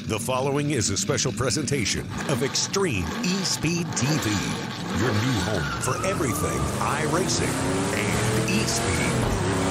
The following is a special presentation of Extreme eSpeed TV, your new home for everything iRacing and eSpeed.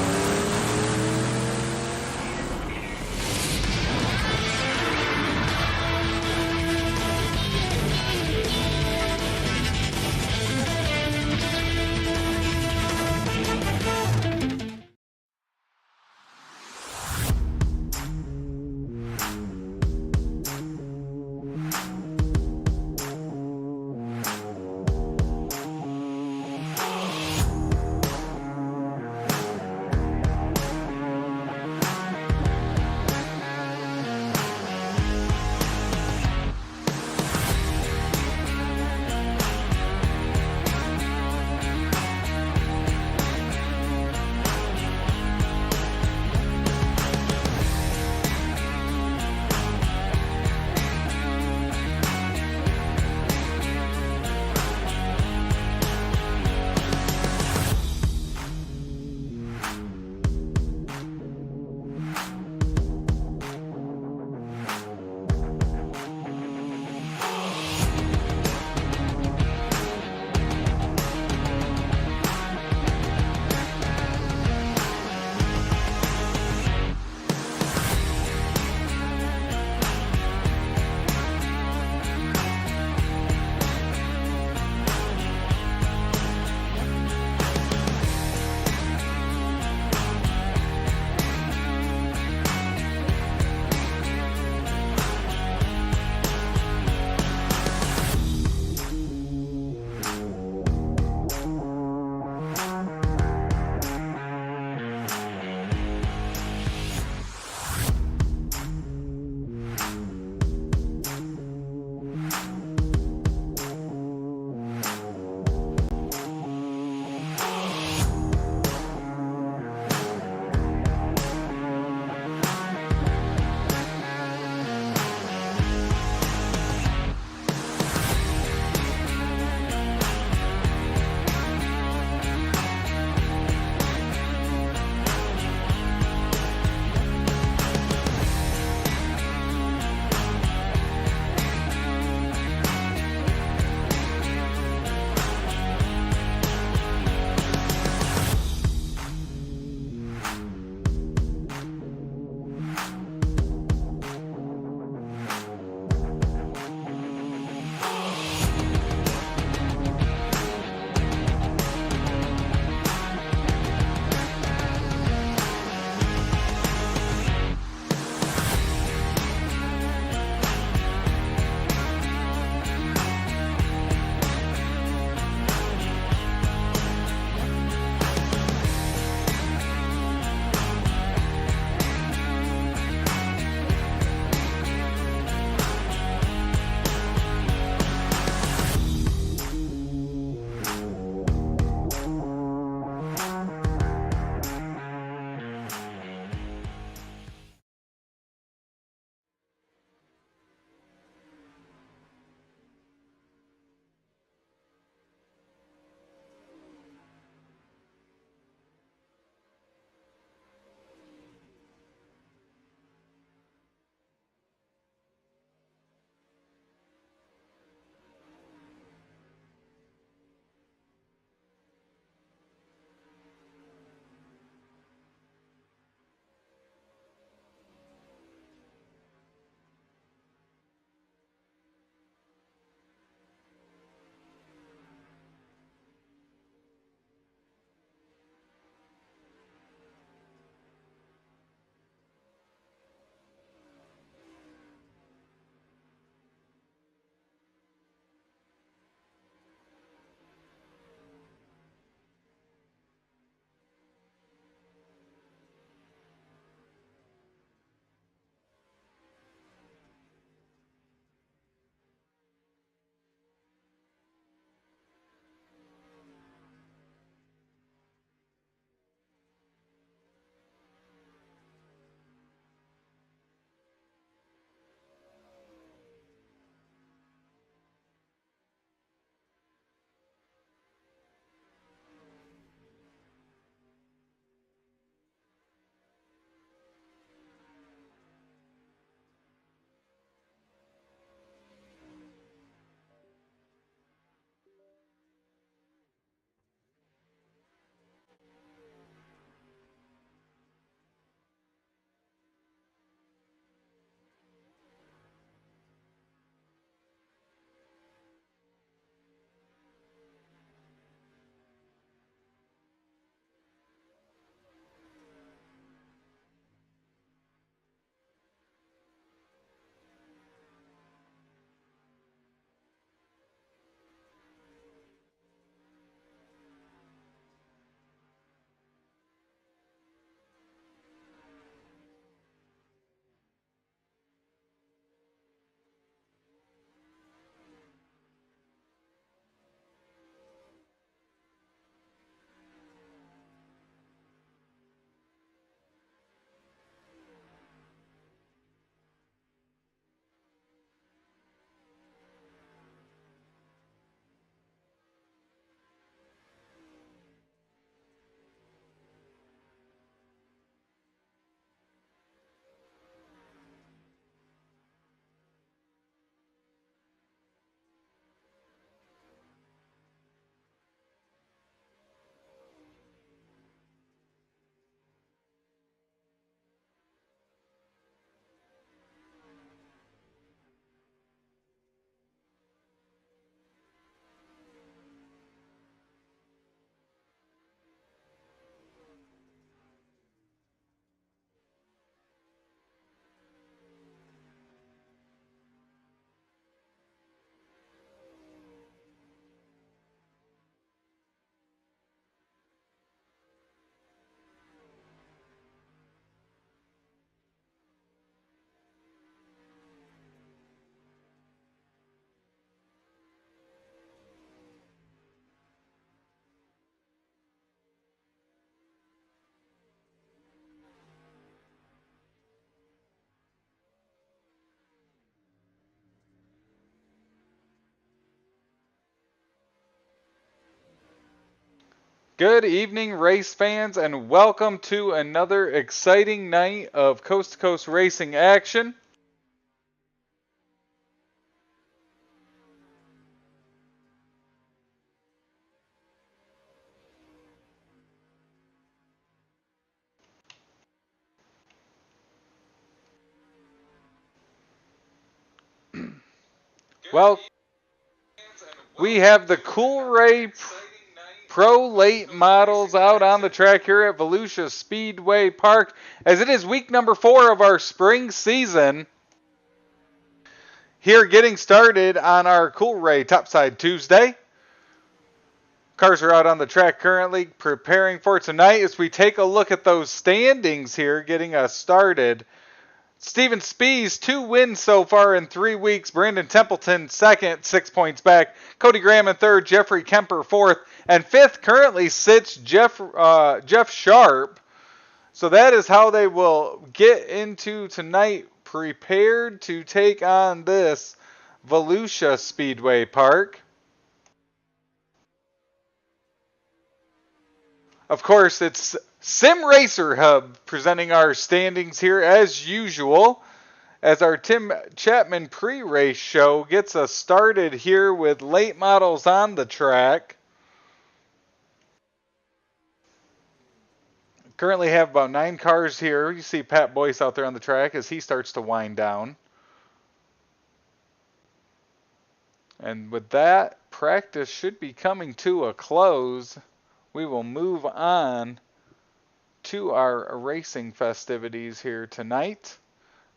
Good evening, race fans, and welcome to another exciting night of coast to coast racing action. Well, we have the Cool Ray Pro Late models out on the track here at Volusia Speedway Park as it is week number 4 of our spring season. Here getting started on our Cool Ray Topside Tuesday. Cars are out on the track currently preparing for tonight as we take a look at those standings here getting us started. Steven Spees, 2 wins so far in 3 weeks. Brandon Templeton, second, 6 points back. Cody Graham in third. Jeffrey Kemper, fourth. And fifth currently sits Jeff Sharp. So that is how they will get into tonight, prepared to take on this Volusia Speedway Park. Of course, it's Sim Racer Hub presenting our standings here as usual, as our Tim Chapman pre-race show gets us started here with late models on the track. Currently have about 9 cars here. You see Pat Boyce out there on the track as he starts to wind down. And with that, practice should be coming to a close. We will move on to our racing festivities here tonight.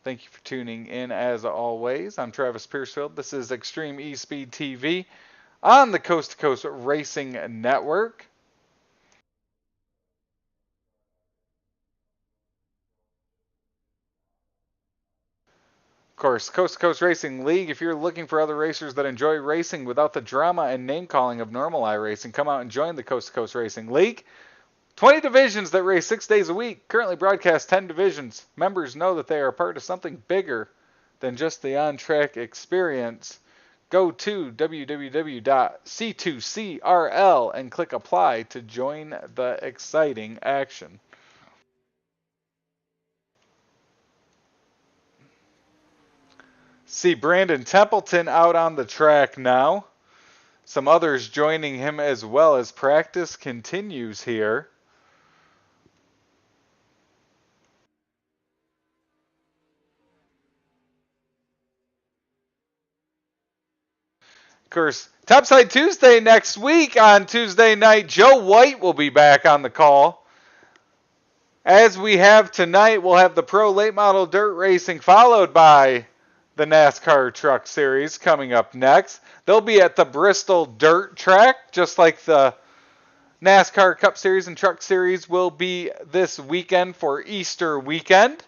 Thank you for tuning in as always. I'm Travis Piercefield. This is Extreme E-Speed TV on the Coast to Coast Racing Network. Of course, Coast to Coast Racing League. If you're looking for other racers that enjoy racing without the drama and name calling of normal iRacing, come out and join the Coast to Coast Racing League. 20 divisions that race 6 days a week. Currently broadcast 10 divisions. Members know that they are a part of something bigger than just the on-track experience. Go to www.c2crl and click apply to join the exciting action. See Brandon Templeton out on the track now. Some others joining him as well as practice continues here. Of course, Topside Tuesday next week on Tuesday night. Joe White will be back on the call. As we have tonight, we'll have the Pro Late Model Dirt Racing followed by the NASCAR Truck Series coming up next. They'll be at the Bristol Dirt Track, just like the NASCAR Cup Series and Truck Series will be this weekend for Easter weekend.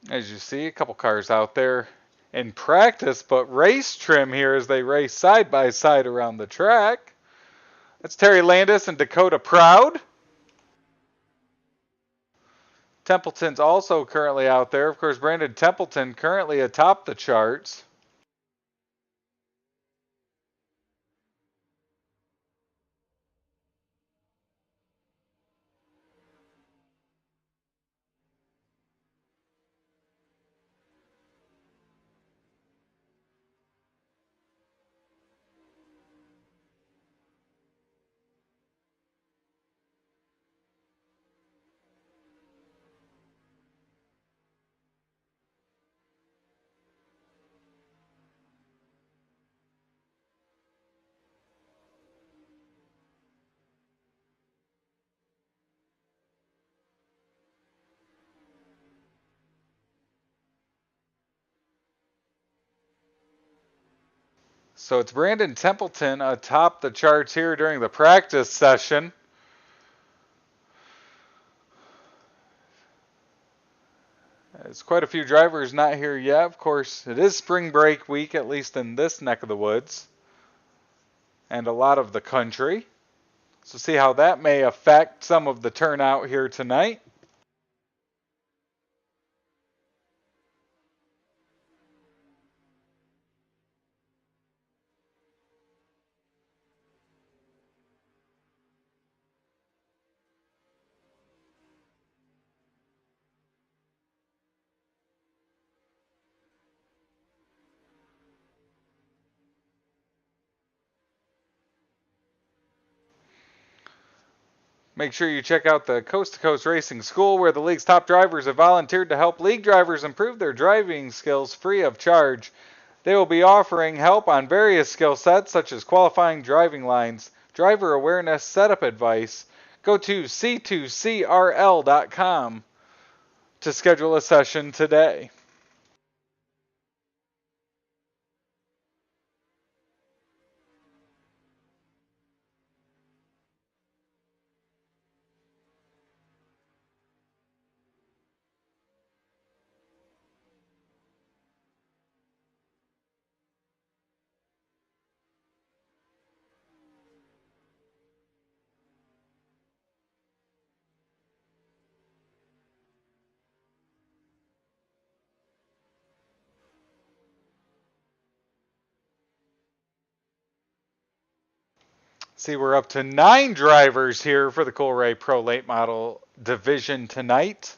As you see, a couple cars out there in practice, but race trim here as they race side by side around the track. That's Terry Landis and Dakota Proud. Templeton's also currently out there. Of course, Brandon Templeton currently atop the charts. So it's Brandon Templeton atop the charts here during the practice session. There's quite a few drivers not here yet. Of course, it is spring break week, at least in this neck of the woods, and a lot of the country. So see how that may affect some of the turnout here tonight. Make sure you check out the Coast to Coast Racing School, where the league's top drivers have volunteered to help league drivers improve their driving skills free of charge. They will be offering help on various skill sets such as qualifying driving lines, driver awareness, setup advice. Go to c2crl.com to schedule a session today. See, we're up to 9 drivers here for the Coolray Pro Late Model Division tonight.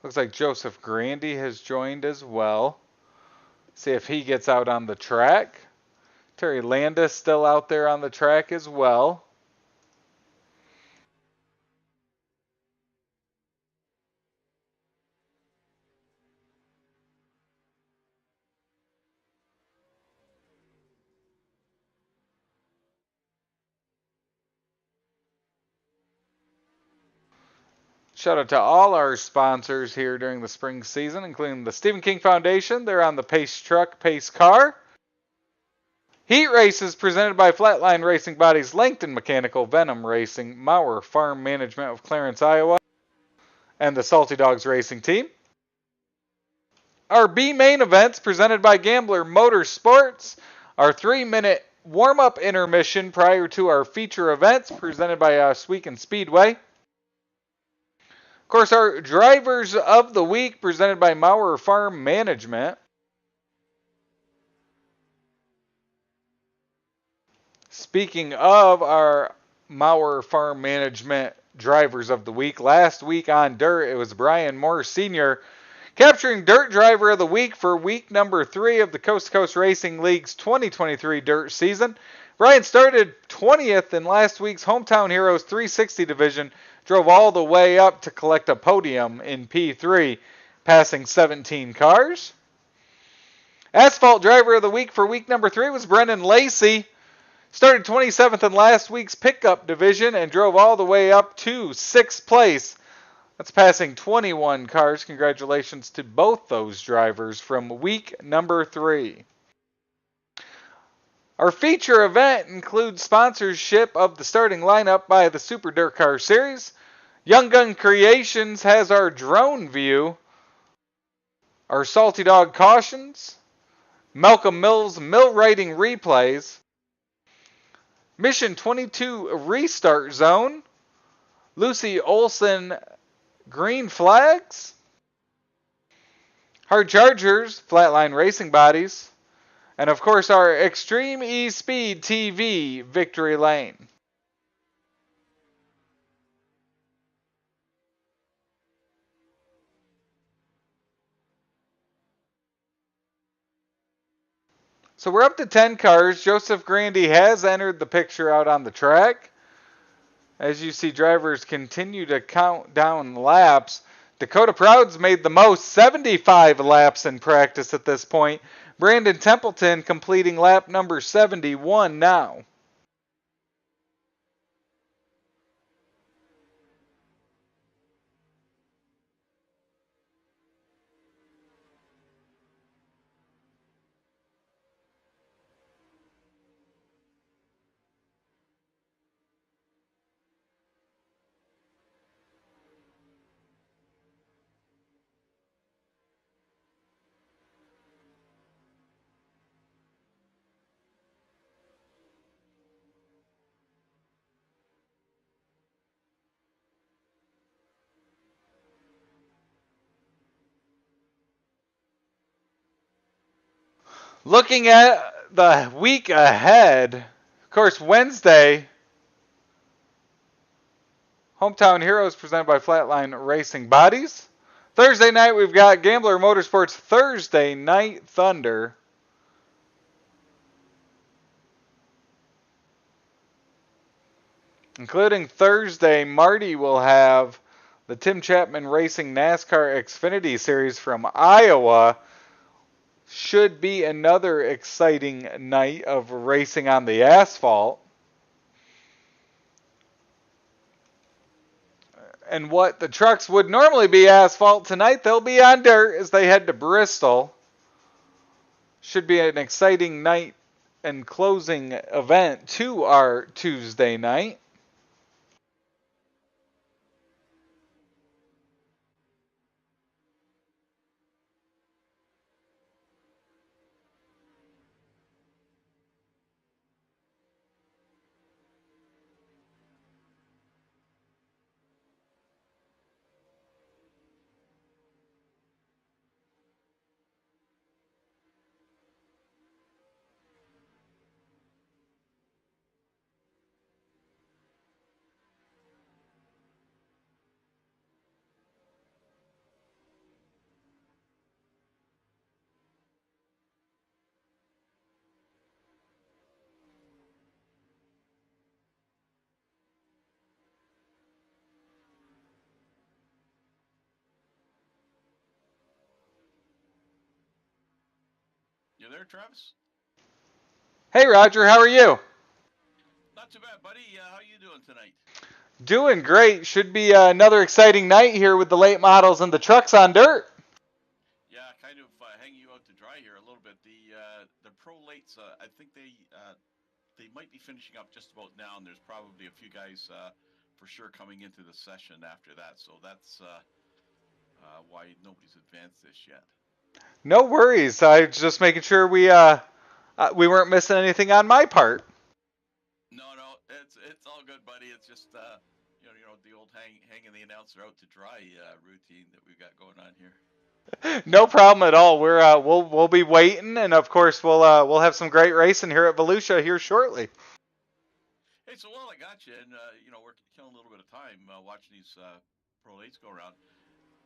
Looks like Joseph Grandy has joined as well. See if he gets out on the track. Terry Landis still out there on the track as well. Shout out to all our sponsors here during the spring season, including the Stephen King Foundation. They're on the Pace Truck, Pace Car. Heat Races presented by Flatline Racing Bodies, Langton Mechanical, Venom Racing, Maurer Farm Management of Clarence, Iowa, and the Salty Dogs Racing Team. Our B main events presented by Gambler Motorsports. Our 3-minute warm-up intermission prior to our feature events presented by Oswegan Speedway. Of course, our drivers of the week presented by Maurer Farm Management. Speaking of our Maurer Farm Management drivers of the week, last week on dirt, it was Brian Moore Sr. capturing Dirt Driver of the Week for week number 3 of the Coast to Coast Racing League's 2023 dirt season. Brian started 20th in last week's Hometown Heroes 360 division, drove all the way up to collect a podium in P3, passing 17 cars. Asphalt Driver of the Week for week number 3 was Brendan Lacey. Started 27th in last week's pickup division and drove all the way up to 6th place. That's passing 21 cars. Congratulations to both those drivers from week number 3. Our feature event includes sponsorship of the starting lineup by the Super Dirt Car Series. Young Gun Creations has our drone view. Our Salty Dog Cautions. Malcolm Mills Mill Writing Replays. Mission 22 Restart Zone. Lucy Olson Green Flags. Hard Chargers Flatline Racing Bodies. And of course our Extreme E-Speed TV Victory Lane. So we're up to 10 cars. Joseph Grandy has entered the picture out on the track. As you see, drivers continue to count down laps. Dakota Proud's made the most, 75 laps in practice at this point. Brandon Templeton completing lap number 71 now. Looking at the week ahead, of course, Wednesday, Hometown Heroes presented by Flatline Racing Bodies. Thursday night, we've got Gambler Motorsports Thursday Night Thunder. Including Thursday, Marty will have the Tim Chapman Racing NASCAR Xfinity Series from Iowa. Should be another exciting night of racing on the asphalt. And what the trucks would normally be asphalt tonight, they'll be on dirt as they head to Bristol. Should be an exciting night and closing event to our Tuesday night. You there, Travis? Hey Roger, how are you? Not too bad, buddy. How you doing tonight? Doing great. Should be another exciting night here with the late models and the trucks on dirt. Yeah, kind of hanging you out to dry here a little bit. The pro lates, I think they might be finishing up just about now, and there's probably a few guys for sure coming into the session after that. So that's why nobody's advanced this yet. No worries. I was just making sure we weren't missing anything on my part. No, it's all good, buddy. It's just you know the old hanging the announcer out to dry routine that we've got going on here. No problem at all. We'll be waiting, and of course we'll have some great racing here at Volusia here shortly. Hey, so while I got you, and you know we're killing a little bit of time watching these pro lates go around.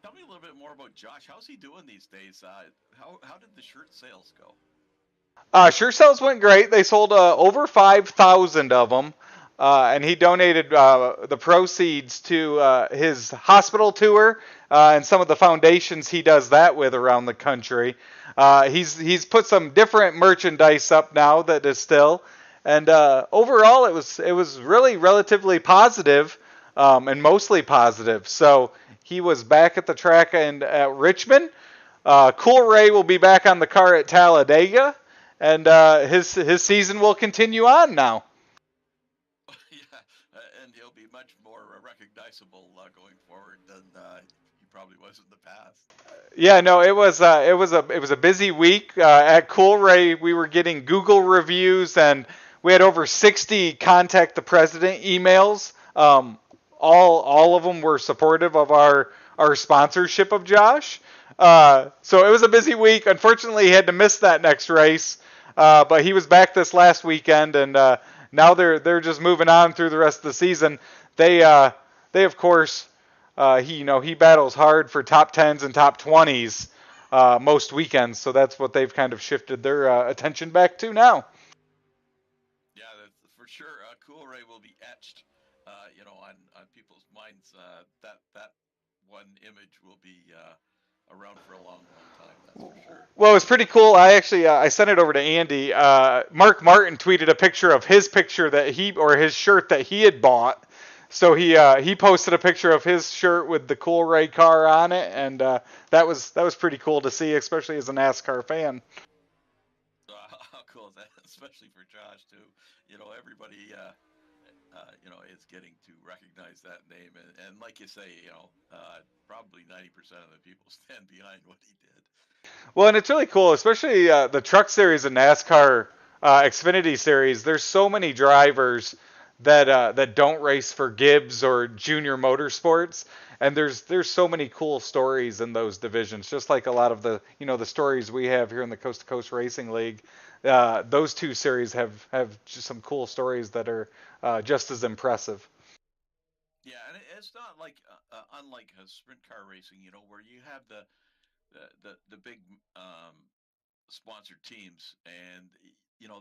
Tell me a little bit more about Josh. How's he doing these days? How did the shirt sales go? Sure sales went great. They sold over 5,000 of them, and he donated the proceeds to his hospital tour and some of the foundations he does that with around the country. He's put some different merchandise up now that is still, and overall it was really relatively positive, and mostly positive. So he was back at the track and at Richmond. Cool Ray will be back on the car at Talladega. And his season will continue on now. Yeah, and he'll be much more recognizable going forward than he probably was in the past. Yeah, no, it was a busy week at Cool Ray. We were getting Google reviews, and we had over 60 contact the president emails. All of them were supportive of our sponsorship of Josh. So it was a busy week. Unfortunately, he had to miss that next race. But he was back this last weekend, and now they're just moving on through the rest of the season. They of course he battles hard for top 10s and top 20s most weekends, so that's what they've kind of shifted their attention back to now. Yeah, that's for sure. Cool Ray will be etched, on people's minds. That one image will be around for a long, long time. That's for sure. Well, it was pretty cool. I actually I sent it over to Andy. Mark Martin tweeted a picture of his picture his shirt that he had bought. So he posted a picture of his shirt with the Cool Ray car on it, and that was pretty cool to see, especially as a NASCAR fan. How cool is that? Especially for Josh too. Everybody is getting to recognize that name, and like you say, probably 90% of the people stand behind what he did. Well, and it's really cool, especially the Truck Series and NASCAR Xfinity Series. There's so many drivers that don't race for Gibbs or Junior Motorsports. And there's so many cool stories in those divisions, just like a lot of the the stories we have here in the Coast to Coast Racing League. Those two series have just some cool stories that are just as impressive. Yeah, and it's not like unlike sprint car racing, where you have the big sponsored teams, and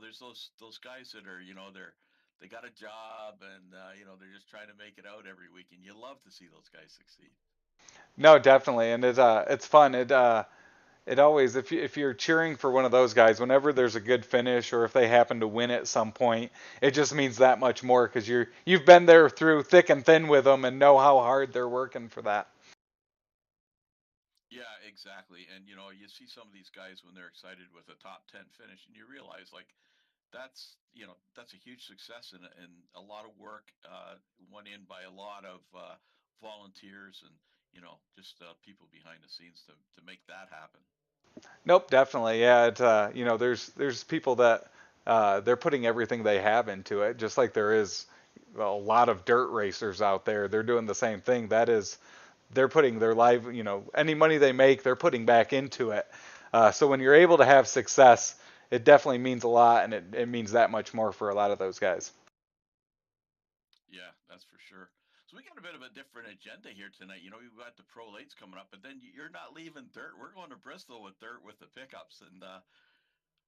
there's those guys that are they got a job, and they're just trying to make it out every week, and you love to see those guys succeed. No, definitely, and it's fun. It always, if you're cheering for one of those guys, whenever there's a good finish or if they happen to win at some point, it just means that much more because you've been there through thick and thin with them and know how hard they're working for that. Yeah, exactly. And you see some of these guys when they're excited with a top 10 finish, and you realize like that's a huge success, and a lot of work went in by a lot of volunteers, and just people behind the scenes to make that happen. Nope, definitely, yeah. There's people that they're putting everything they have into it, just like there is a lot of dirt racers out there. They're doing the same thing. That is, they're putting their life, any money they make, they're putting back into it. So when you're able to have success, it definitely means a lot, and it means that much more for a lot of those guys. Yeah, that's for sure. So we got a bit of a different agenda here tonight. We've got the pro lates coming up, but then you're not leaving dirt. We're going to Bristol with dirt with the pickups, and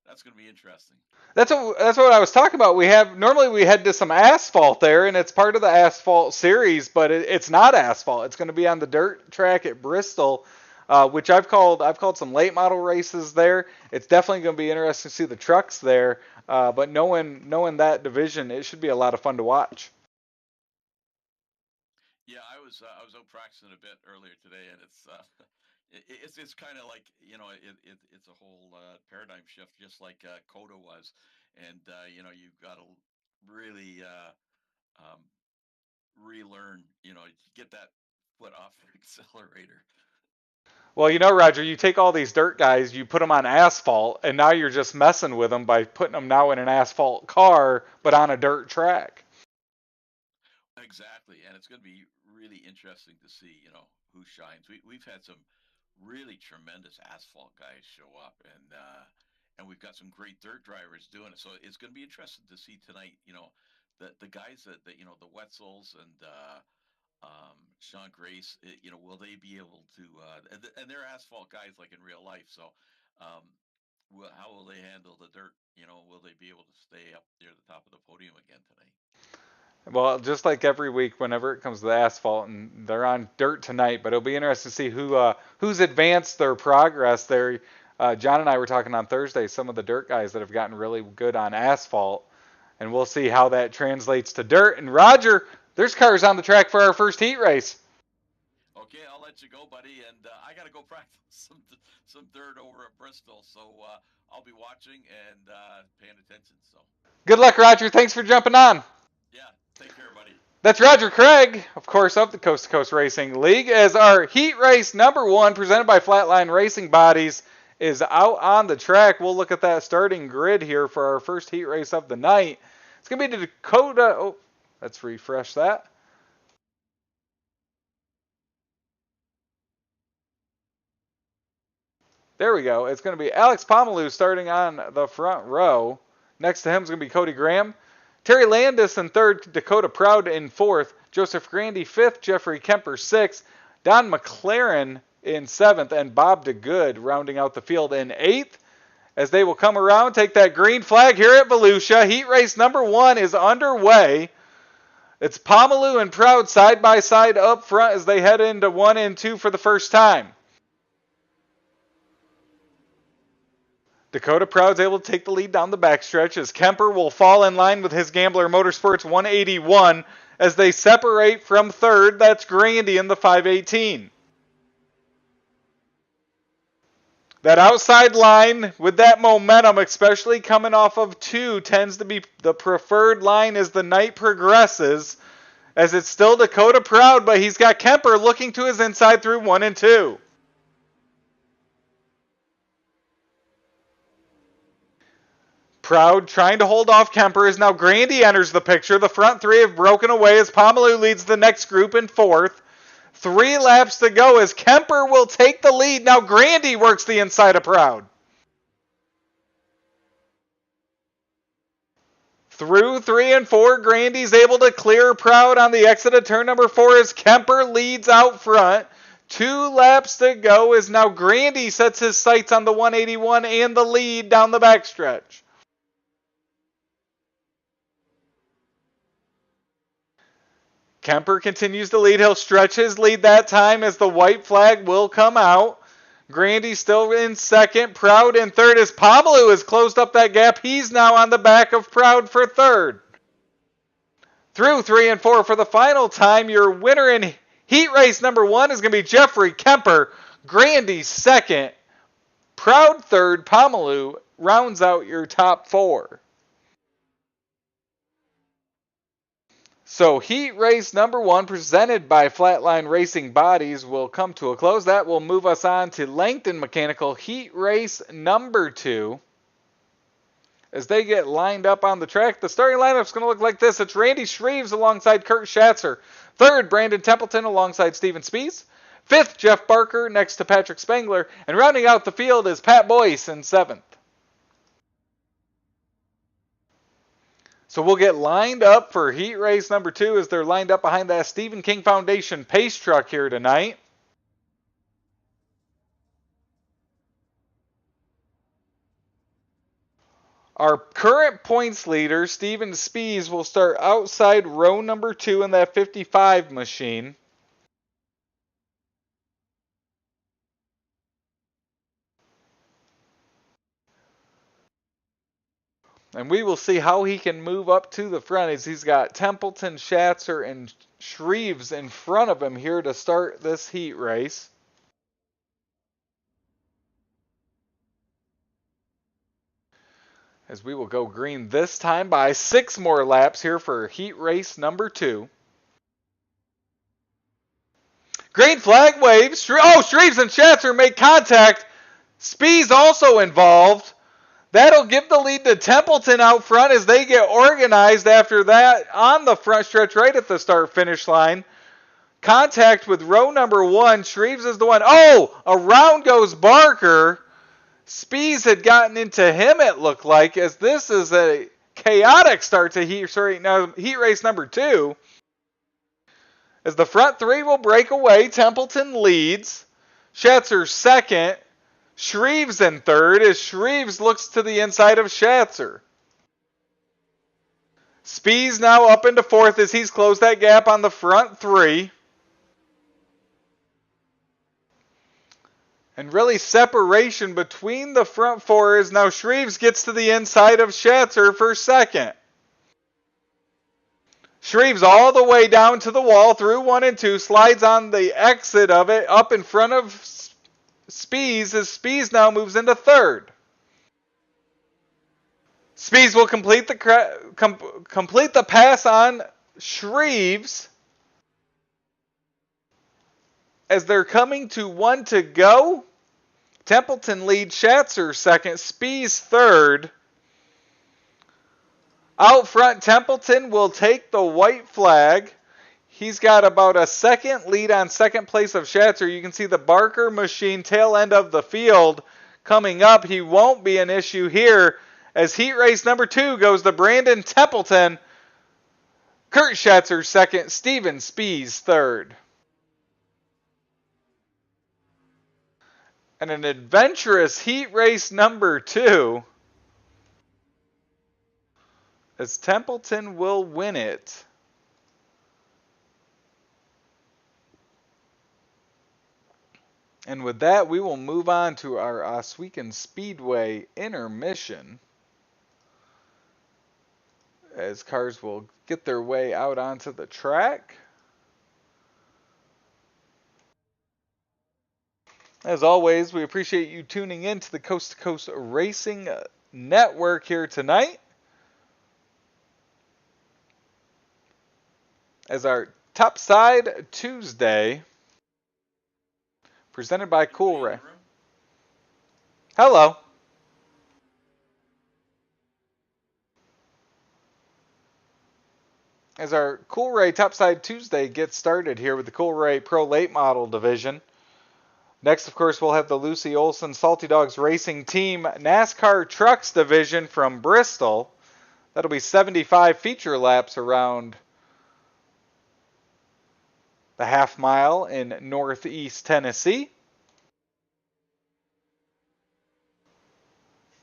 that's going to be interesting. That's what I was talking about. Normally we head to some asphalt there, and it's part of the asphalt series, but it's not asphalt. It's going to be on the dirt track at Bristol, which I've called some late model races there. It's definitely going to be interesting to see the trucks there. But knowing that division, it should be a lot of fun to watch. Yeah, I was out practicing a bit earlier today, and it's kind of like it's a whole paradigm shift, just like Coda was, and you've got to really um, relearn, get that foot off the accelerator. Well, Roger, you take all these dirt guys, you put them on asphalt, and now you're just messing with them by putting them now in an asphalt car, but on a dirt track. Exactly, and it's going to be really interesting to see, who shines. We've had some really tremendous asphalt guys show up, and we've got some great dirt drivers doing it. So it's going to be interesting to see tonight. The guys that the Wetzels and Sean Grace. Will they be able to? And they're asphalt guys like in real life. So, um, how will they handle the dirt? Will they be able to stay up near the top of the podium again tonight? Well, just like every week, whenever it comes to the asphalt, and they're on dirt tonight, but it'll be interesting to see who's advanced their progress there. John and I were talking on Thursday, some of the dirt guys that have gotten really good on asphalt, and we'll see how that translates to dirt. And Roger, there's cars on the track for our first heat race. Okay, I'll let you go, buddy, and I got to go practice some dirt over at Bristol. So I'll be watching and paying attention. So Good luck, Roger. Thanks for jumping on. yeah, take care, buddy. That's Roger Craig, of course, of the Coast to Coast Racing League, as our heat race number one, presented by Flatline Racing Bodies, is out on the track. We'll look at that starting grid here for our first heat race of the night. It's going to be the Dakota. Oh, let's refresh that. There we go. It's going to be Alex Pomalu starting on the front row. Next to him is going to be Cody Graham. Terry Landis in third, Dakota Proud in fourth, Joseph Grandy fifth, Jeffrey Kemper sixth, Don McLaren in seventh, and Bob DeGood rounding out the field in eighth. As they will come around, take that green flag here at Volusia. Heat race number one is underway. It's Pomalu and Proud side by side up front as they head into 1 and 2 for the first time. Dakota Proud's able to take the lead down the backstretch as Kemper will fall in line with his Gambler Motorsports 181 as they separate from third. That's Grandy in the 518. That outside line with that momentum, especially coming off of 2, tends to be the preferred line as the night progresses, as it's still Dakota Proud, but he's got Kemper looking to his inside through 1 and 2. Proud trying to hold off Kemper as now Grandy enters the picture. The front three have broken away as Pomalu leads the next group in fourth. 3 laps to go as Kemper will take the lead. Now Grandy works the inside of Proud. Through 3 and 4, Grandy's able to clear Proud on the exit of turn number 4 as Kemper leads out front. 2 laps to go as now Grandy sets his sights on the 181 and the lead down the backstretch. Kemper continues to lead. He'll stretch his lead that time as the white flag will come out. Grandy still in second. Proud in third as Pomalu has closed up that gap. He's now on the back of Proud for third. Through 3 and 4 for the final time, your winner in heat race number 1 is going to be Jeffrey Kemper. Grandy second. Proud third. Pomalu rounds out your top 4. So heat race number 1 presented by Flatline Racing Bodies will come to a close. That will move us on to Langton Mechanical heat race number 2. As they get lined up on the track, the starting lineup is going to look like this. It's Randy Shreves alongside Kurt Schatzer. Third, Brandon Templeton alongside Steven Spies. Fifth, Jeff Barker next to Patrick Spengler. And rounding out the field is Pat Boyce in 7th. So we'll get lined up for heat race number 2 as they're lined up behind that Stephen King Foundation pace truck here tonight. Our current points leader, Steven Spies, will start outside row number 2 in that 55 machine. And we will see how he can move up to the front as he's got Templeton, Schatzer, and Shreves in front of him here to start this heat race. As we will go green this time by 6 more laps here for heat race number 2. Green flag waves. Shreves and Schatzer make contact. Spies also involved. That'll give the lead to Templeton out front as they get organized after that on the front stretch right at the start-finish line. Contact with row number 1. Shreves is the one. Around goes Barker. Spies had gotten into him, it looked like, as this is a chaotic start to heat race number 2. As the front 3 will break away, Templeton leads. Schatzer second. Shreves in third as Shreves looks to the inside of Schatzer. Spies now up into fourth as he's closed that gap on the front 3. And really separation between the front 4 is now Shreves gets to the inside of Schatzer for second. Shreves all the way down to the wall through 1 and 2, slides on the exit of it up in front of Spies as Spies now moves into third. Spies will complete the pass on Shreves as they're coming to 1 to go. Templeton leads Schatzer second, Spies third. Out front, Templeton will take the white flag. He's got about a second lead on second place of Schatzer. You can see the Barker machine tail end of the field coming up. He won't be an issue here as heat race number 2 goes to Brandon Templeton. Kurt Schatzer second, Steven Spies third. And an adventurous heat race number 2 as Templeton will win it. And with that, we will move on to our Oswegan Speedway intermission as cars will get their way out onto the track. As always, we appreciate you tuning in to the Coast to Coast Racing Network here tonight. As our Topside Tuesday, presented by Cool Ray. Hello. as our Coolray Topside Tuesday gets started here with the Coolray Pro Late Model Division. Next, of course, we'll have the Lucy Olson Salty Dogs Racing Team NASCAR Trucks Division from Bristol. That'll be 75 feature laps around the half mile in northeast Tennessee.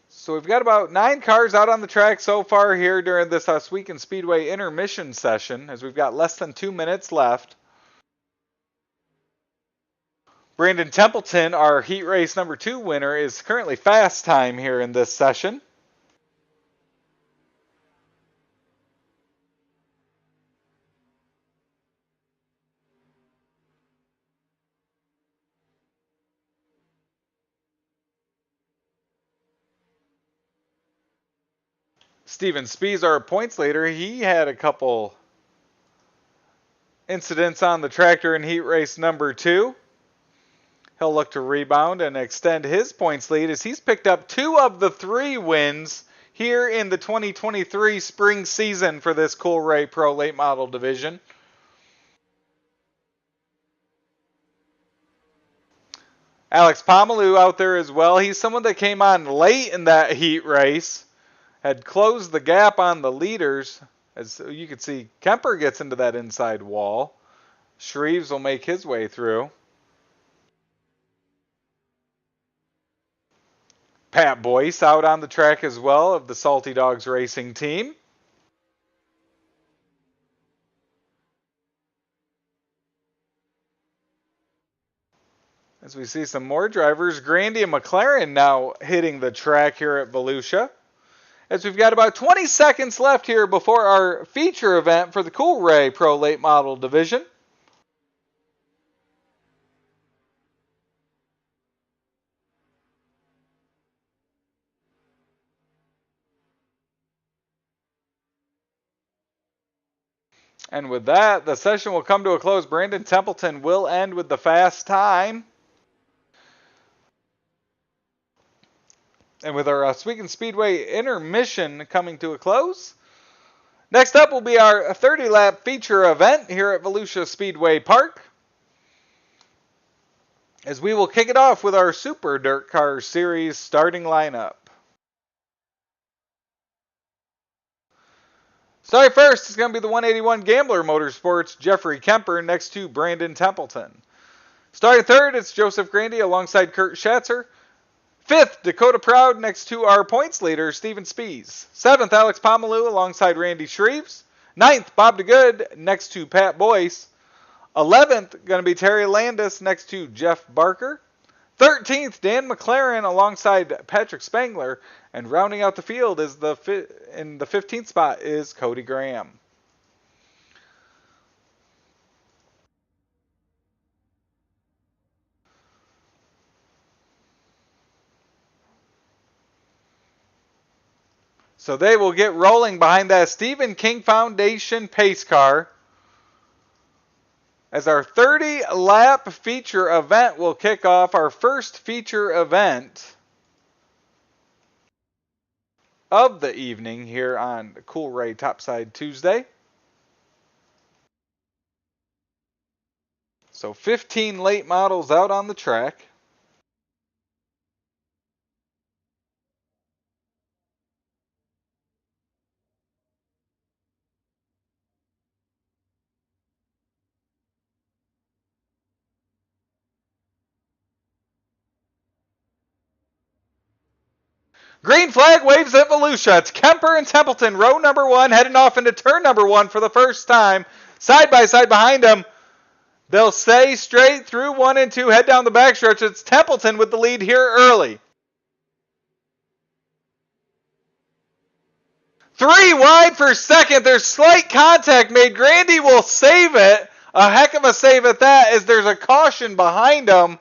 So we've got about 9 cars out on the track so far here during this Oswego Speedway intermission session, as we've got less than 2 minutes left. Brandon Templeton, our heat race number 2 winner, is currently fast time here in this session. Steven Spees, our points leader, he had a couple incidents on the tractor in heat race number 2. He'll look to rebound and extend his points lead as he's picked up 2 of the 3 wins here in the 2023 spring season for this Coolray Pro Late Model Division. Alex Pomeloy out there as well. He's someone that came on late in that heat race, had closed the gap on the leaders. As you can see, Kemper gets into that inside wall. Shreves will make his way through. Pat Boyce out on the track as well of the Salty Dogs Racing Team. As we see some more drivers, Grandy and McLaren now hitting the track here at Volusia. As we've got about 20 seconds left here before our feature event for the Coolray Pro Late Model Division. And with that, the session will come to a close. Brandon Templeton will end with the fast time. And with our Oswego Speedway intermission coming to a close, next up will be our 30-lap feature event here at Volusia Speedway Park, as we will kick it off with our Super Dirt Car Series starting lineup. Starting first is going to be the 181 Gambler Motorsports, Jeffrey Kemper, next to Brandon Templeton. Starting third, it's Joseph Grandy alongside Kurt Schatzer. Fifth, Dakota Proud next to our points leader, Steven Spees. Seventh, Alex Pomeloy alongside Randy Shreves. Ninth, Bob DeGood next to Pat Boyce. 11th, going to be Terry Landis next to Jeff Barker. 13th, Dan McLaren alongside Patrick Spangler. And rounding out the field is in the 15th spot is Cody Graham. So they will get rolling behind that Stephen King Foundation pace car, as our 30-lap feature event will kick off our first feature event of the evening here on Coolray Topside Tuesday. So 15 late models out on the track. Green flag waves at Volusia. It's Kemper and Templeton, row number 1, heading off into turn number 1 for the first time. Side by side behind them. They'll stay straight through 1 and 2, head down the backstretch. It's Templeton with the lead here early. 3 wide for second. There's slight contact made. Grandy will save it. A heck of a save at that, as there's a caution behind him.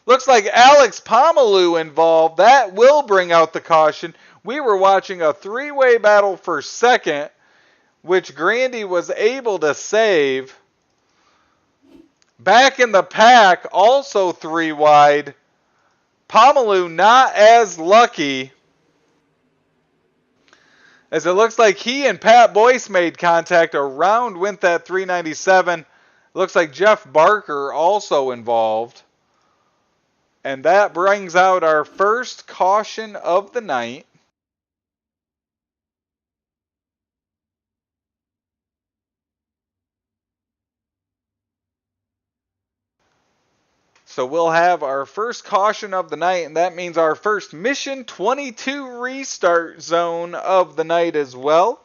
Looks like Alex Pomeloy involved. That will bring out the caution. We were watching a 3-way battle for second, which Grandy was able to save. Back in the pack, also 3 wide. Pomeloy not as lucky. as it looks like he and Pat Boyce made contact around with that 397. Looks like Jeff Barker also involved. And that brings out our first caution of the night. So we'll have our first caution of the night, and that means our first Mission 22 restart zone of the night as well.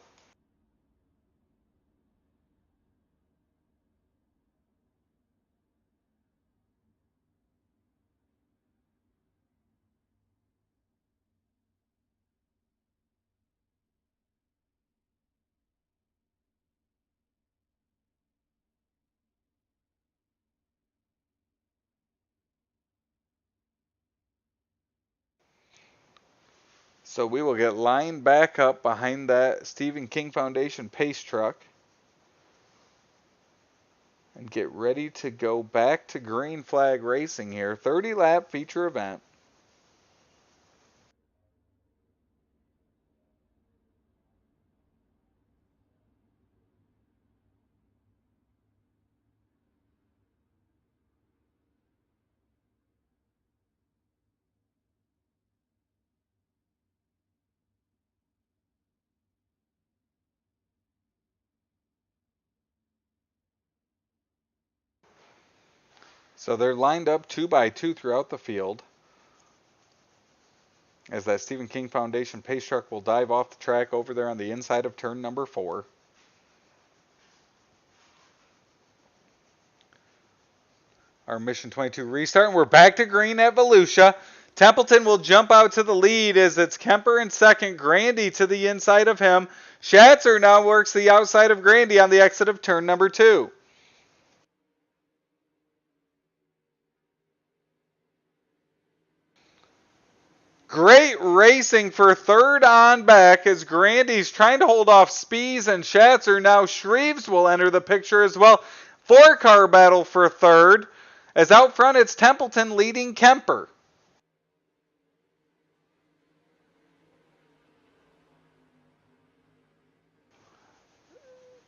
So we will get lined back up behind that Stephen King Foundation pace truck and get ready to go back to green flag racing here. 30 lap feature event. So they're lined up 2 by 2 throughout the field, as that Stephen King Foundation pace truck will dive off the track over there on the inside of turn number 4. Our Mission 22 restart, and we're back to green at Volusia. Templeton will jump out to the lead as it's Kemper in second, Grandy to the inside of him. Schatzer now works the outside of Grandy on the exit of turn number 2. Great racing for third on back as Grandy's trying to hold off Spies and Schatzer. Now Shreves will enter the picture as well. 4-car battle for third. As out front, it's Templeton leading Kemper.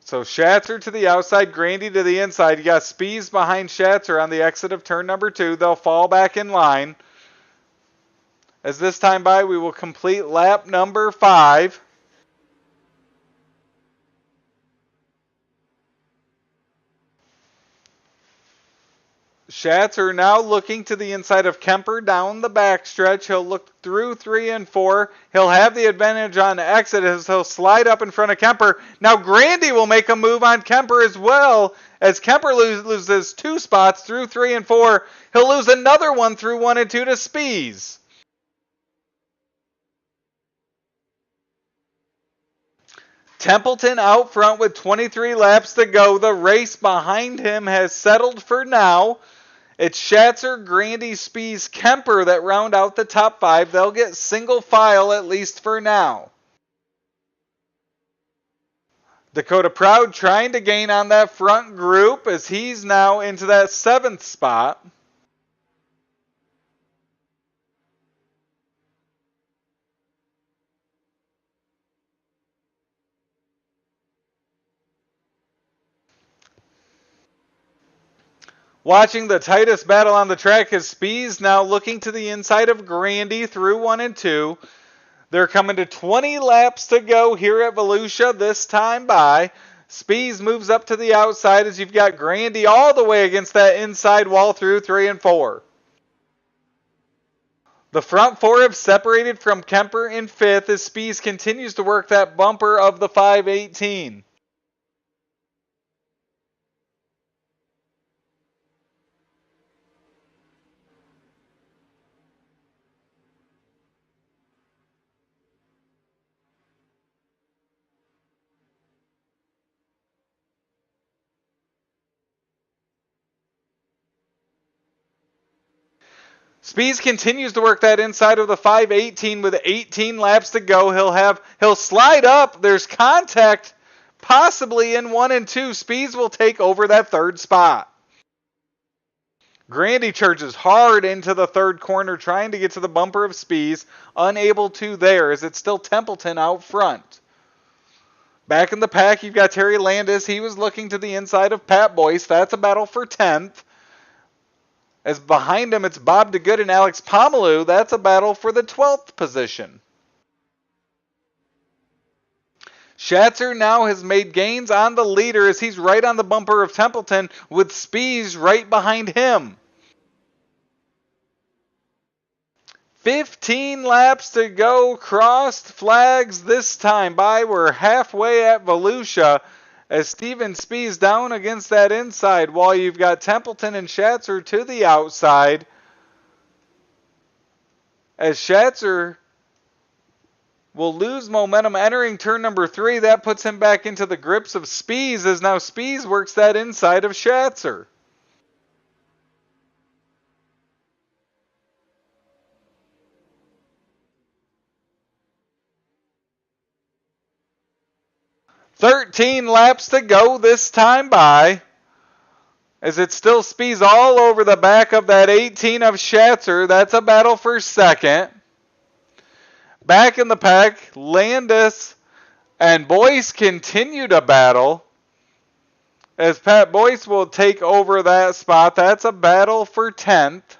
So Schatzer to the outside, Grandy to the inside. You got Spies behind Schatzer on the exit of turn number 2. They'll fall back in line. As this time by, we will complete lap number 5. Schatzer now looking to the inside of Kemper down the backstretch. He'll look through 3 and 4. He'll have the advantage on exit as he'll slide up in front of Kemper. Now Grandy will make a move on Kemper as well, as Kemper loses 2 spots through 3 and 4. He'll lose another one through 1 and 2 to Spies. Templeton out front with 23 laps to go. The race behind him has settled for now. It's Schatzer, Grandy, Spies, Kemper that round out the top 5. They'll get single file at least for now. Dakota Proud trying to gain on that front group as he's now into that 7th spot. Watching the tightest battle on the track is Spies now looking to the inside of Grandy through 1 and 2. They're coming to 20 laps to go here at Volusia this time by. Spies moves up to the outside as you've got Grandy all the way against that inside wall through 3 and 4. The front 4 have separated from Kemper in 5th as Spies continues to work that bumper of the 518. Spies continues to work that inside of the 518 with 18 laps to go. He'll slide up. There's contact possibly in 1 and 2. Spies will take over that 3rd spot. Grandy charges hard into the 3rd corner trying to get to the bumper of Spies. Unable to there as it's still Templeton out front. Back in the pack, you've got Terry Landis. He was looking to the inside of Pat Boyce. That's a battle for 10th. As behind him, it's Bob DeGood and Alex Pomeloy. That's a battle for the 12th position. Schatzer now has made gains on the leader as he's right on the bumper of Templeton with Spies right behind him. 15 laps to go. Crossed flags this time by. We're halfway at Volusia as Steven Spies down against that inside wall. You've got Templeton and Schatzer to the outside. As Schatzer will lose momentum entering turn number 3. That puts him back into the grips of Spies as now Spies works that inside of Schatzer. "13 laps to go this time by, as it's still Spies all over the back of that 18 of Schatzer. That's a battle for second. Back in the pack, Landis and Boyce continue to battle, as Pat Boyce will take over that spot. That's a battle for 10th.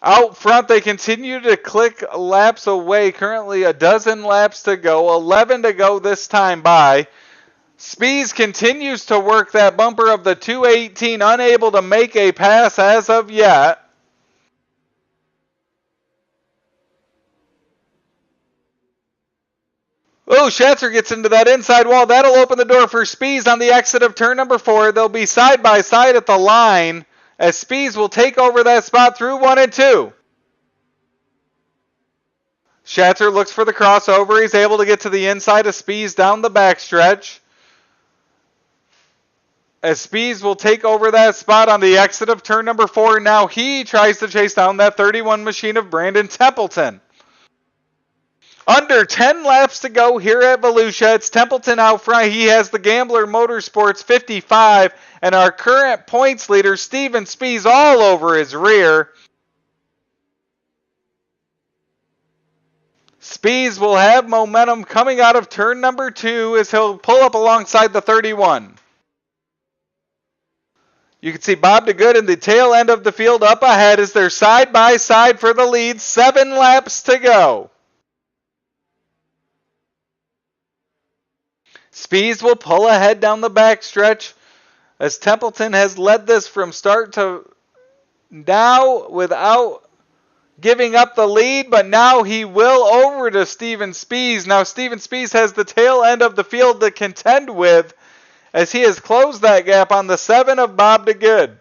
Out front, they continue to click laps away. Currently a dozen laps to go. 11 to go this time by. Spies continues to work that bumper of the 218, unable to make a pass as of yet. Oh, Schatzer gets into that inside wall. That'll open the door for Spies on the exit of turn number 4. They'll be side by side at the line, as Spies will take over that spot through 1 and 2. Schatzer looks for the crossover. He's able to get to the inside of Spies down the backstretch, as Spies will take over that spot on the exit of turn number 4. Now he tries to chase down that 31 machine of Brandon Templeton. Under 10 laps to go here at Volusia. It's Templeton out front. He has the Gambler Motorsports 55, and our current points leader, Steven Spies, all over his rear. Spies will have momentum coming out of turn number 2 as he'll pull up alongside the 31. You can see Bob DeGood in the tail end of the field up ahead as they're side by side for the lead. 7 laps to go. Spies will pull ahead down the backstretch as Templeton has led this from start to now without giving up the lead, but now he will over to Steven Spies. Now Steven Spies has the tail end of the field to contend with as he has closed that gap on the 7 of Bob DeGood.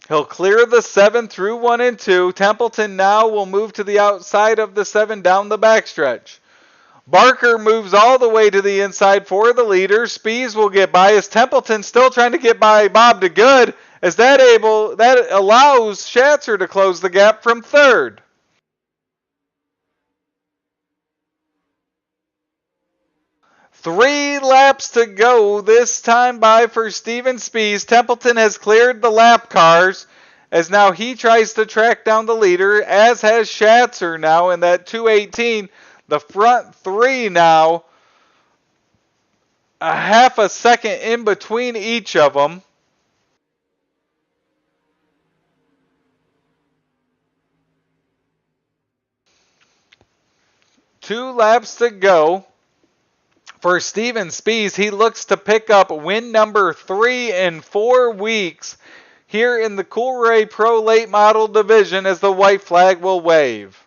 He'll clear the 7 through 1 and 2. Templeton now will move to the outside of the 7 down the backstretch. Barker moves all the way to the inside for the leader. Spies will get by as Templeton still trying to get by Bob DeGood, as that allows Schatzer to close the gap from 3rd. Three laps to go this time by for Steven Spies. Templeton has cleared the lap cars as now he tries to track down the leader, as has Schatzer now in that 218. The front 3 now, a half a second in between each of them. Two laps to go. For Steven Spies, he looks to pick up win number 3 in 4 weeks here in the Coolray Pro Late Model Division as the white flag will wave.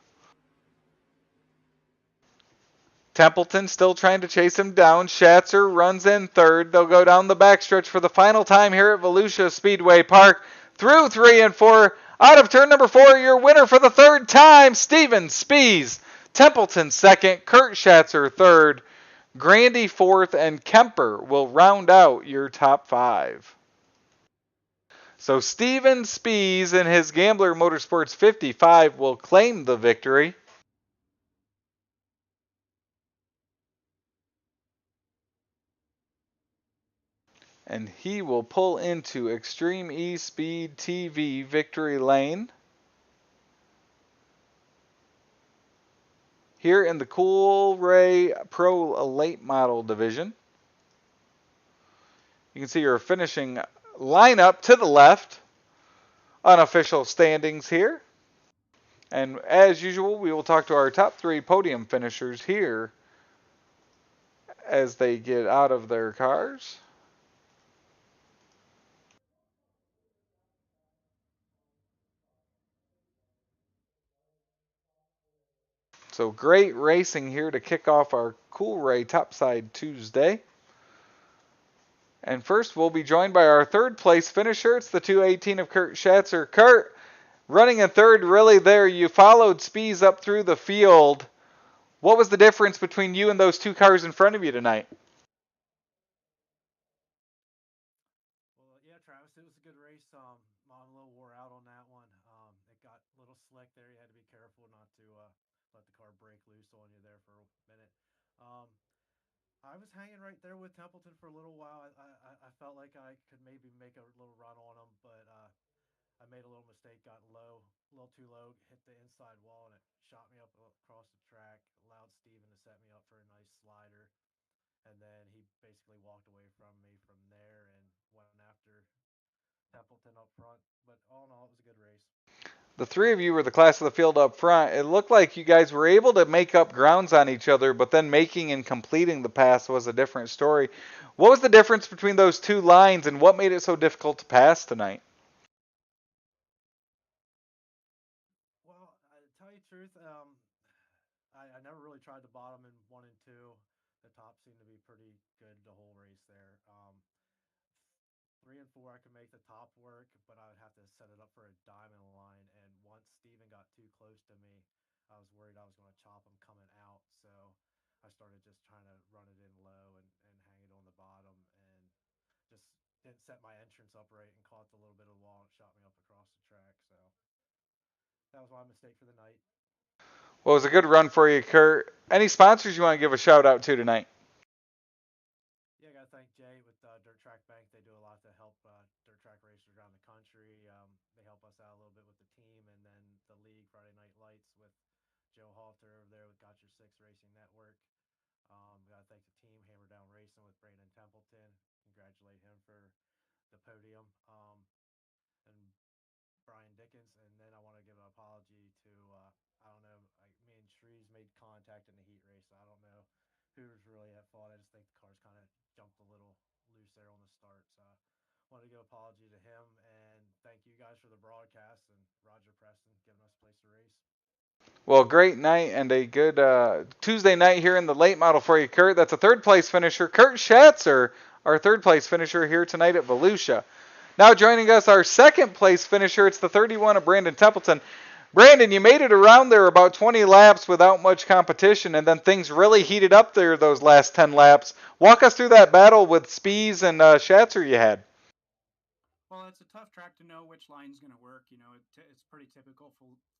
Templeton still trying to chase him down. Schatzer runs in 3rd. They'll go down the backstretch for the final time here at Volusia Speedway Park. Through 3 and 4. Out of turn number 4, your winner for the 3rd time, Steven Spies. Templeton 2nd, Kurt Schatzer 3rd. Grandy 4th, and Kemper will round out your top 5. So Steven Spies in his Gambler Motorsports 55 will claim the victory. He will pull into Extreme E Speed TV Victory Lane here in the Cool Ray Pro Late Model Division. You can see your finishing lineup to the left. Unofficial standings here. And as usual, we will talk to our top 3 podium finishers here as they get out of their cars. So great racing here to kick off our Cool Ray Topside Tuesday. And first, we'll be joined by our third place finisher. It's the 218 of Kurt Schatzer. Kurt, running in third, really there. You followed Spies up through the field. What was the difference between you and those 2 cars in front of you tonight? Well, yeah, Travis, it was a good race. I'm a little wore out on that one. It got a little slick there. You had to be careful not to let the car break loose on you there for a minute. Um, I was hanging right there with Templeton for a little while. I felt like I could maybe make a little run on him, but I made a little mistake, got low, a little too low, hit the inside wall, and it shot me up across the track. Allowed Steven to set me up for a nice slider, and then he basically walked away from me from there and went after Templeton up front. But all in all, it was a good race. The 3 of you were the class of the field up front. It looked like you guys were able to make up grounds on each other, but then making and completing the pass was a different story. What was the difference between those 2 lines, and what made it so difficult to pass tonight? Well, to tell you the truth, I never really tried the bottom in 1 and 2. The top seemed to be pretty good the whole race there. 3 and 4, I could make the top work, but I would have to set it up for a diamond line. And once Steven got too close to me, I was worried I was going to chop him coming out. So I started just trying to run it in low and hang it on the bottom, and just didn't set my entrance up right and caught a little bit of the wall and shot me up across the track. So that was my mistake for the night. Well, it was a good run for you, Kurt. Any sponsors you want to give a shout out to tonight? Yeah, I got to thank Jay with Dirt Track Bank. They do a lot to help dirt track racers around the country. They help us out a little bit with the team, and then the league Friday Night Lights with Joe Halter over there with Got Your Six Racing Network. Got to thank the team, Hammer Down Racing with Brandon Templeton. Congratulate him for the podium. And Brian Dickens, and then I want to give an apology to I don't know. Me and Shrees made contact in the heat race. I don't know who was really at fault. I just think the cars kind of jumped a little loose there on the start. So I want to give an apology to him, and thank you guys for the broadcast and Roger Preston giving us a place to race. Well, great night and a good Tuesday night here in the late model for you, Kurt. That's a third place finisher, Kurt Schatzer, our third place finisher here tonight at Volusia. Now joining us, our second place finisher, it's the 31 of Brandon Templeton. Brandon, you made it around there about 20 laps without much competition, and then things really heated up there those last 10 laps. Walk us through that battle with Spies and Schatzer you had. Well, it's a tough track to know which line's going to work. You know, it's pretty typical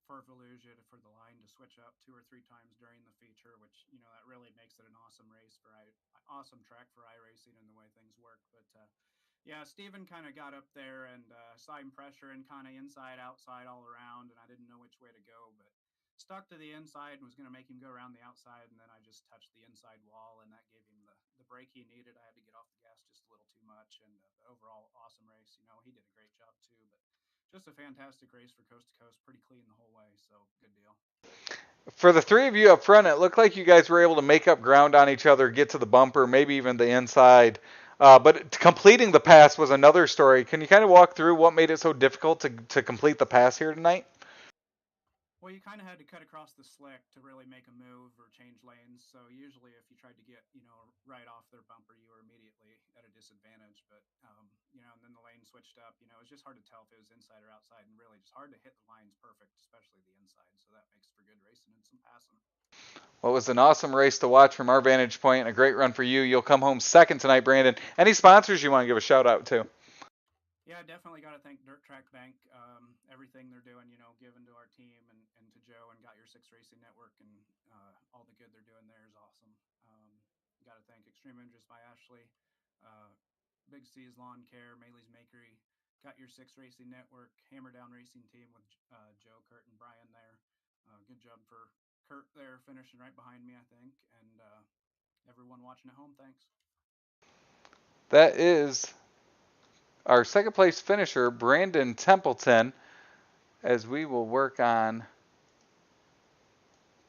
for Volusia for the line to switch up 2 or 3 times during the feature, which that really makes it an awesome race for awesome track for iRacing and the way things work. But yeah, Steven kind of got up there and saw him pressure and kind of inside, outside, all around, and I didn't know which way to go, but stuck to the inside and was going to make him go around the outside, and then I just touched the inside wall, and that gave him the break he needed. I had to get off the gas just a little too much, and overall awesome race. He did a great job too, but just a fantastic race for coast to coast, pretty clean the whole way, so good deal. For the 3 of you up front, it looked like you guys were able to make up ground on each other, get to the bumper, maybe even the inside. But completing the pass was another story. Can you kind of walk through what made it so difficult to complete the pass here tonight? Well, you kind of had to cut across the slick to really make a move or change lanes. So usually, if you tried to get right off their bumper, you were immediately at a disadvantage. But and then the lane switched up. It was just hard to tell if it was inside or outside, and really just hard to hit the lines perfect, especially the inside. So that makes for good racing and some passing. Well, it was an awesome race to watch from our vantage point, and a great run for you. You'll come home second tonight, Brandon. Any sponsors you want to give a shout out to? Yeah, definitely got to thank Dirt Track Bank. Everything they're doing, given to our team and to Joe and Got Your Six Racing Network, and all the good they're doing there is awesome. Got to thank Extreme Images by Ashley, Big C's Lawn Care, Maley's Makery, Got Your Six Racing Network, Hammer Down Racing Team with Joe, Kurt, and Brian there. Good job for Kurt there, finishing right behind me, I think. And everyone watching at home, thanks. That is our second place finisher, Brandon Templeton, as we will work on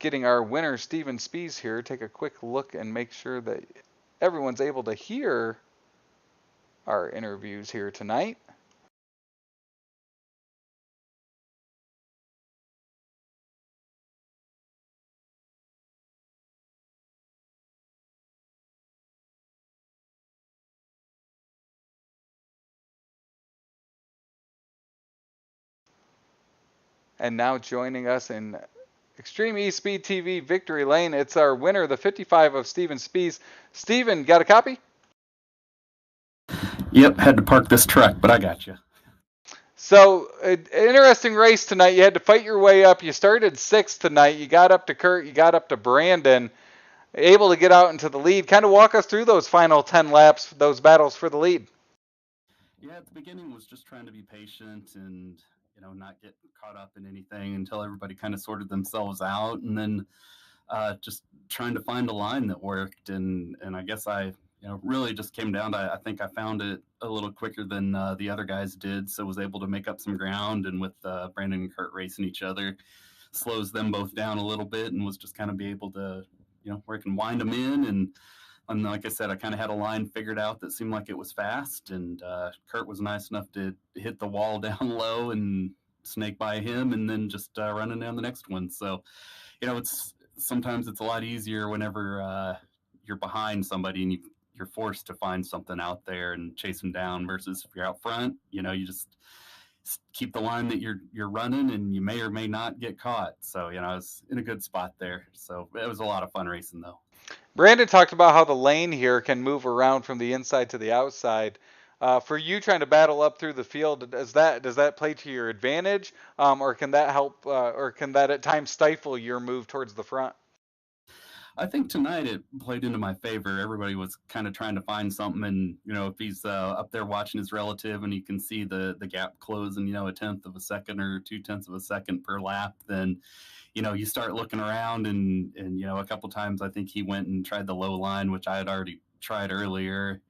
getting our winner, Steven Spees, here. Take a quick look and make sure that everyone's able to hear our interviews here tonight. And now joining us in Extreme E-Speed TV Victory Lane, it's our winner, the 55 of Steven Spees. Steven, got a copy? Yep, had to park this truck, but I got you. So, an interesting race tonight. You had to fight your way up. You started 6th tonight. You got up to Kurt. You got up to Brandon. Able to get out into the lead. Kind of walk us through those final 10 laps, those battles for the lead. Yeah, at the beginning was just trying to be patient and, not get caught up in anything until everybody kind of sorted themselves out. And then just trying to find a line that worked. And I guess I really just came down to, I think I found it a little quicker than the other guys did. So was able to make up some ground, and with Brandon and Kurt racing each other, slows them both down a little bit, and was just kind of be able to, where I can wind them in. And like I said, I kind of had a line figured out that seemed like it was fast, and Kurt was nice enough to hit the wall down low and snake by him, and then just running down the next one. So, sometimes it's a lot easier whenever you're behind somebody and you're forced to find something out there and chase them down, versus if you're out front, you just keep the line that you're running, and you may or may not get caught. So, I was in a good spot there. So it was a lot of fun racing, though. Brandon talked about how the lane here can move around from the inside to the outside. For you trying to battle up through the field, does that play to your advantage, or can that help, or can that at times stifle your move towards the front? I think tonight it played into my favor. Everybody was kind of trying to find something, and if he's up there watching his relative and he can see the gap closing, a 1/10 of a second or 2/10 of a second per lap, then you start looking around, and a couple times I think he went and tried the low line, which I had already tried earlier.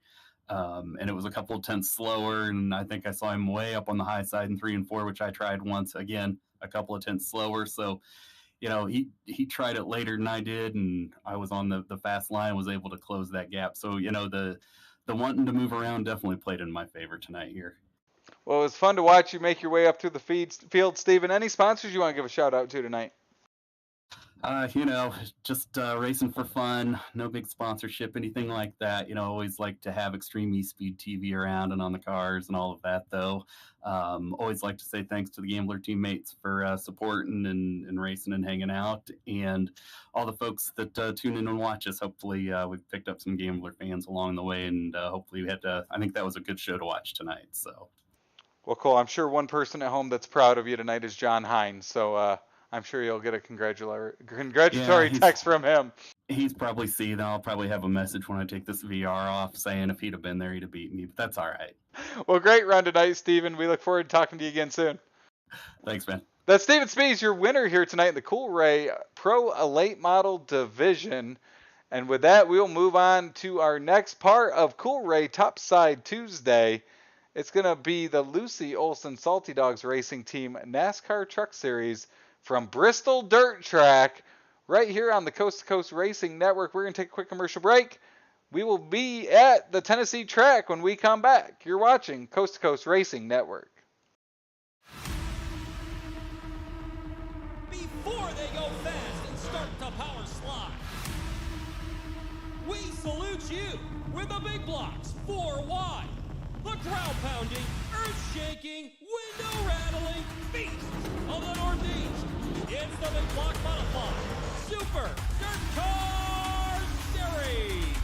And it was a couple of tenths slower, and I think I saw him way up on the high side in 3 and 4, which I tried once, again, a couple of tenths slower. So, he tried it later than I did, and I was on the fast line, was able to close that gap. So, the wanting to move around definitely played in my favor tonight here. Well, it was fun to watch you make your way up through the field, Steven. Any sponsors you want to give a shout out to tonight? Just racing for fun, no big sponsorship, anything like that. Always like to have Extreme E-Speed TV around and on the cars and all of that, though. Always like to say thanks to the Gambler teammates for supporting and racing and hanging out, and all the folks that tune in and watch us. Hopefully we've picked up some Gambler fans along the way, and hopefully I think that was a good show to watch tonight. So, well, cool. I'm sure one person at home that's proud of you tonight is John Hines. So, I'm sure you'll get a congratulatory text from him. He's probably seen. I'll probably have a message when I take this VR off saying if he'd have been there, he'd have beat me. But that's all right. Well, great run tonight, Steven. We look forward to talking to you again soon. Thanks, man. That's Steven Spees, your winner here tonight in the Cool Ray Pro Late Model Division. And with that, we'll move on to our next part of Cool Ray Topside Tuesday. It's going to be the Lucy Olson Salty Dogs Racing Team NASCAR Truck Series from Bristol Dirt Track, right here on the Coast to Coast Racing Network. We're going to take a quick commercial break. We will be at the Tennessee track when we come back. You're watching Coast to Coast Racing Network. Before they go fast and start to power slide, we salute you with the big blocks, 4 wide, the ground-pounding, earth-shaking, window-rattling beast of the Northeast. It's the Big Block Modified Super Dirt Car Series.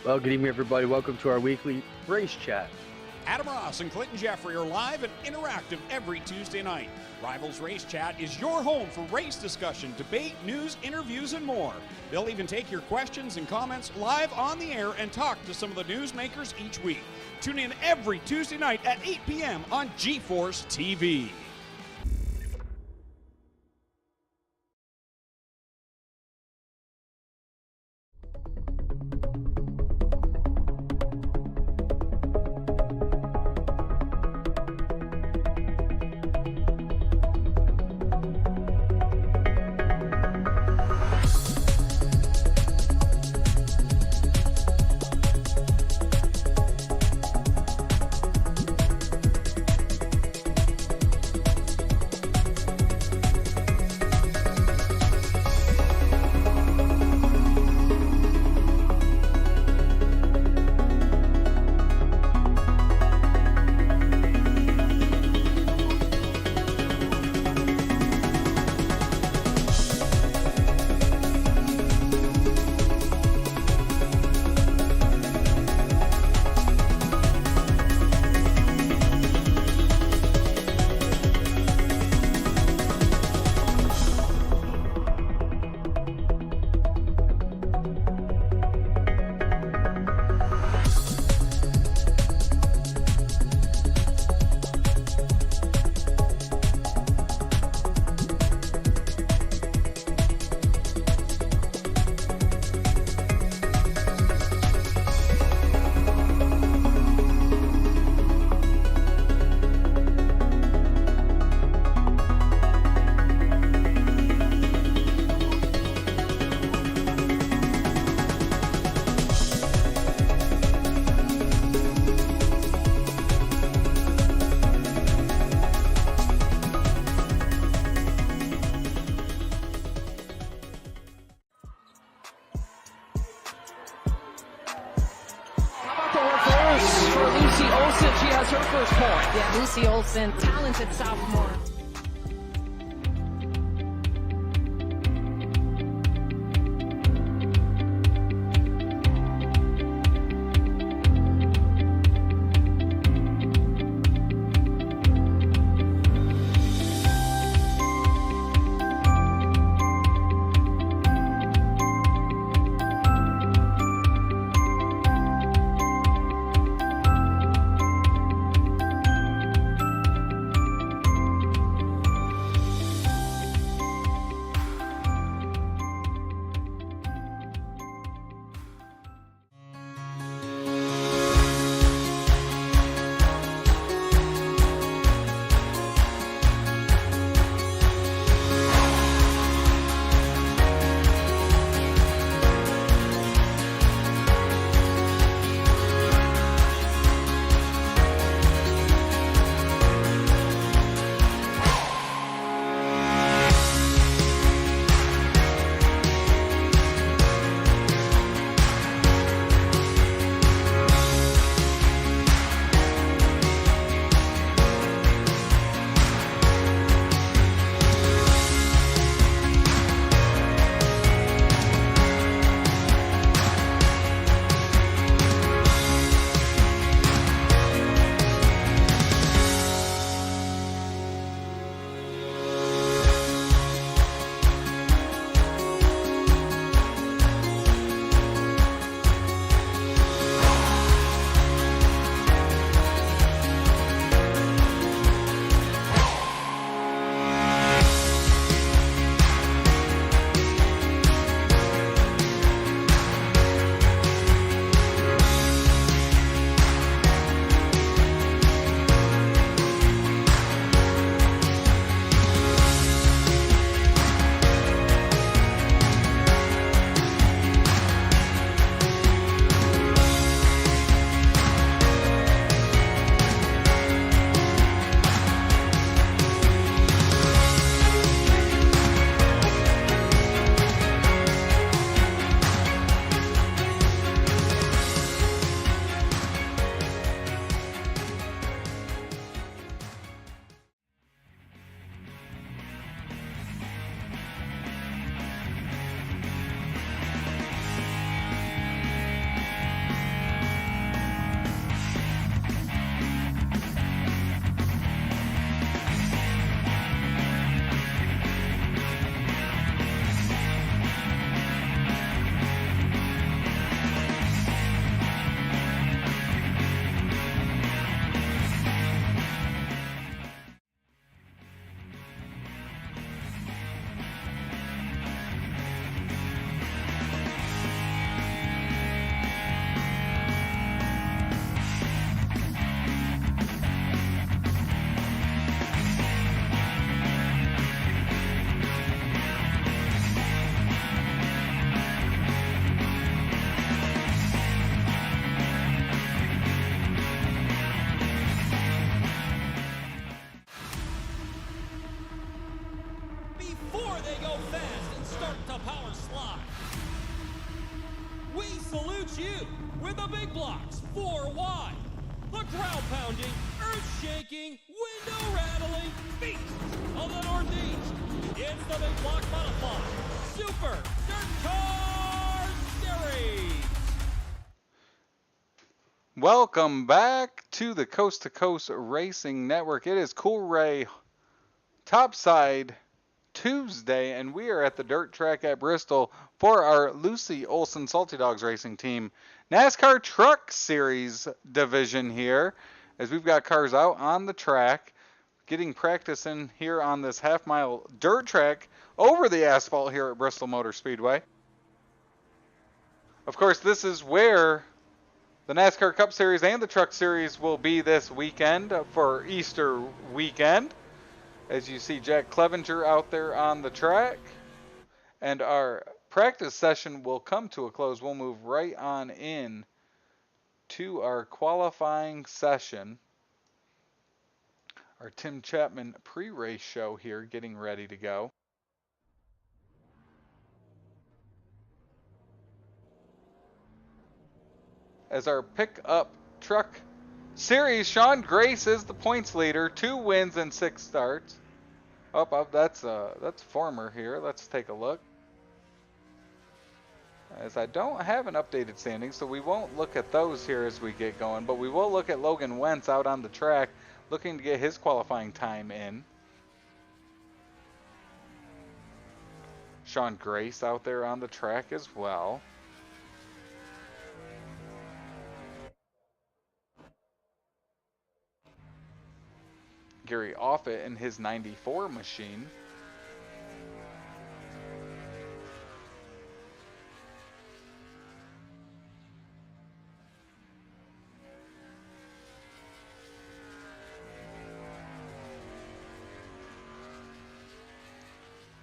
Well, good evening, everybody. Welcome to our weekly race chat. Adam Ross and Clinton Jeffrey are live and interactive every Tuesday night. Rivals Race Chat is your home for race discussion, debate, news, interviews, and more. They'll even take your questions and comments live on the air and talk to some of the newsmakers each week. Tune in every Tuesday night at 8 p.m. on GeForce TV. Yeah, Lucy Olsen, talented sophomore. before they go fast and start to power slide. We salute you with the big blocks 4 wide. The ground-pounding, earth-shaking, window-rattling feet of the Northeast. It's the Big Block Modified Super Dirt Car Series. Welcome back to the Coast to Coast Racing Network. It is Cool Ray Topside Tuesday, and we are at the dirt track at Bristol for our Lucy Olson Salty Dogs Racing Team NASCAR Truck Series division here, as we've got cars out on the track getting practice in here on this half-mile dirt track over the asphalt here at Bristol Motor Speedway. Of course, this is where the NASCAR Cup Series and the Truck Series will be this weekend for Easter weekend. As you see Jack Clevenger out there on the track. And our practice session will come to a close. We'll move right on in to our qualifying session. Our Tim Chapman pre-race show here getting ready to go. As our pickup truck series, Sean Grace is the points leader, 2 wins and 6 starts. Oh, that's former here. Let's take a look. As I don't have an updated standing, so we won't look at those here as we get going, but we will look at Logan Wentz out on the track, looking to get his qualifying time in. Sean Grace out there on the track as well. Gary Offit in his 94 machine.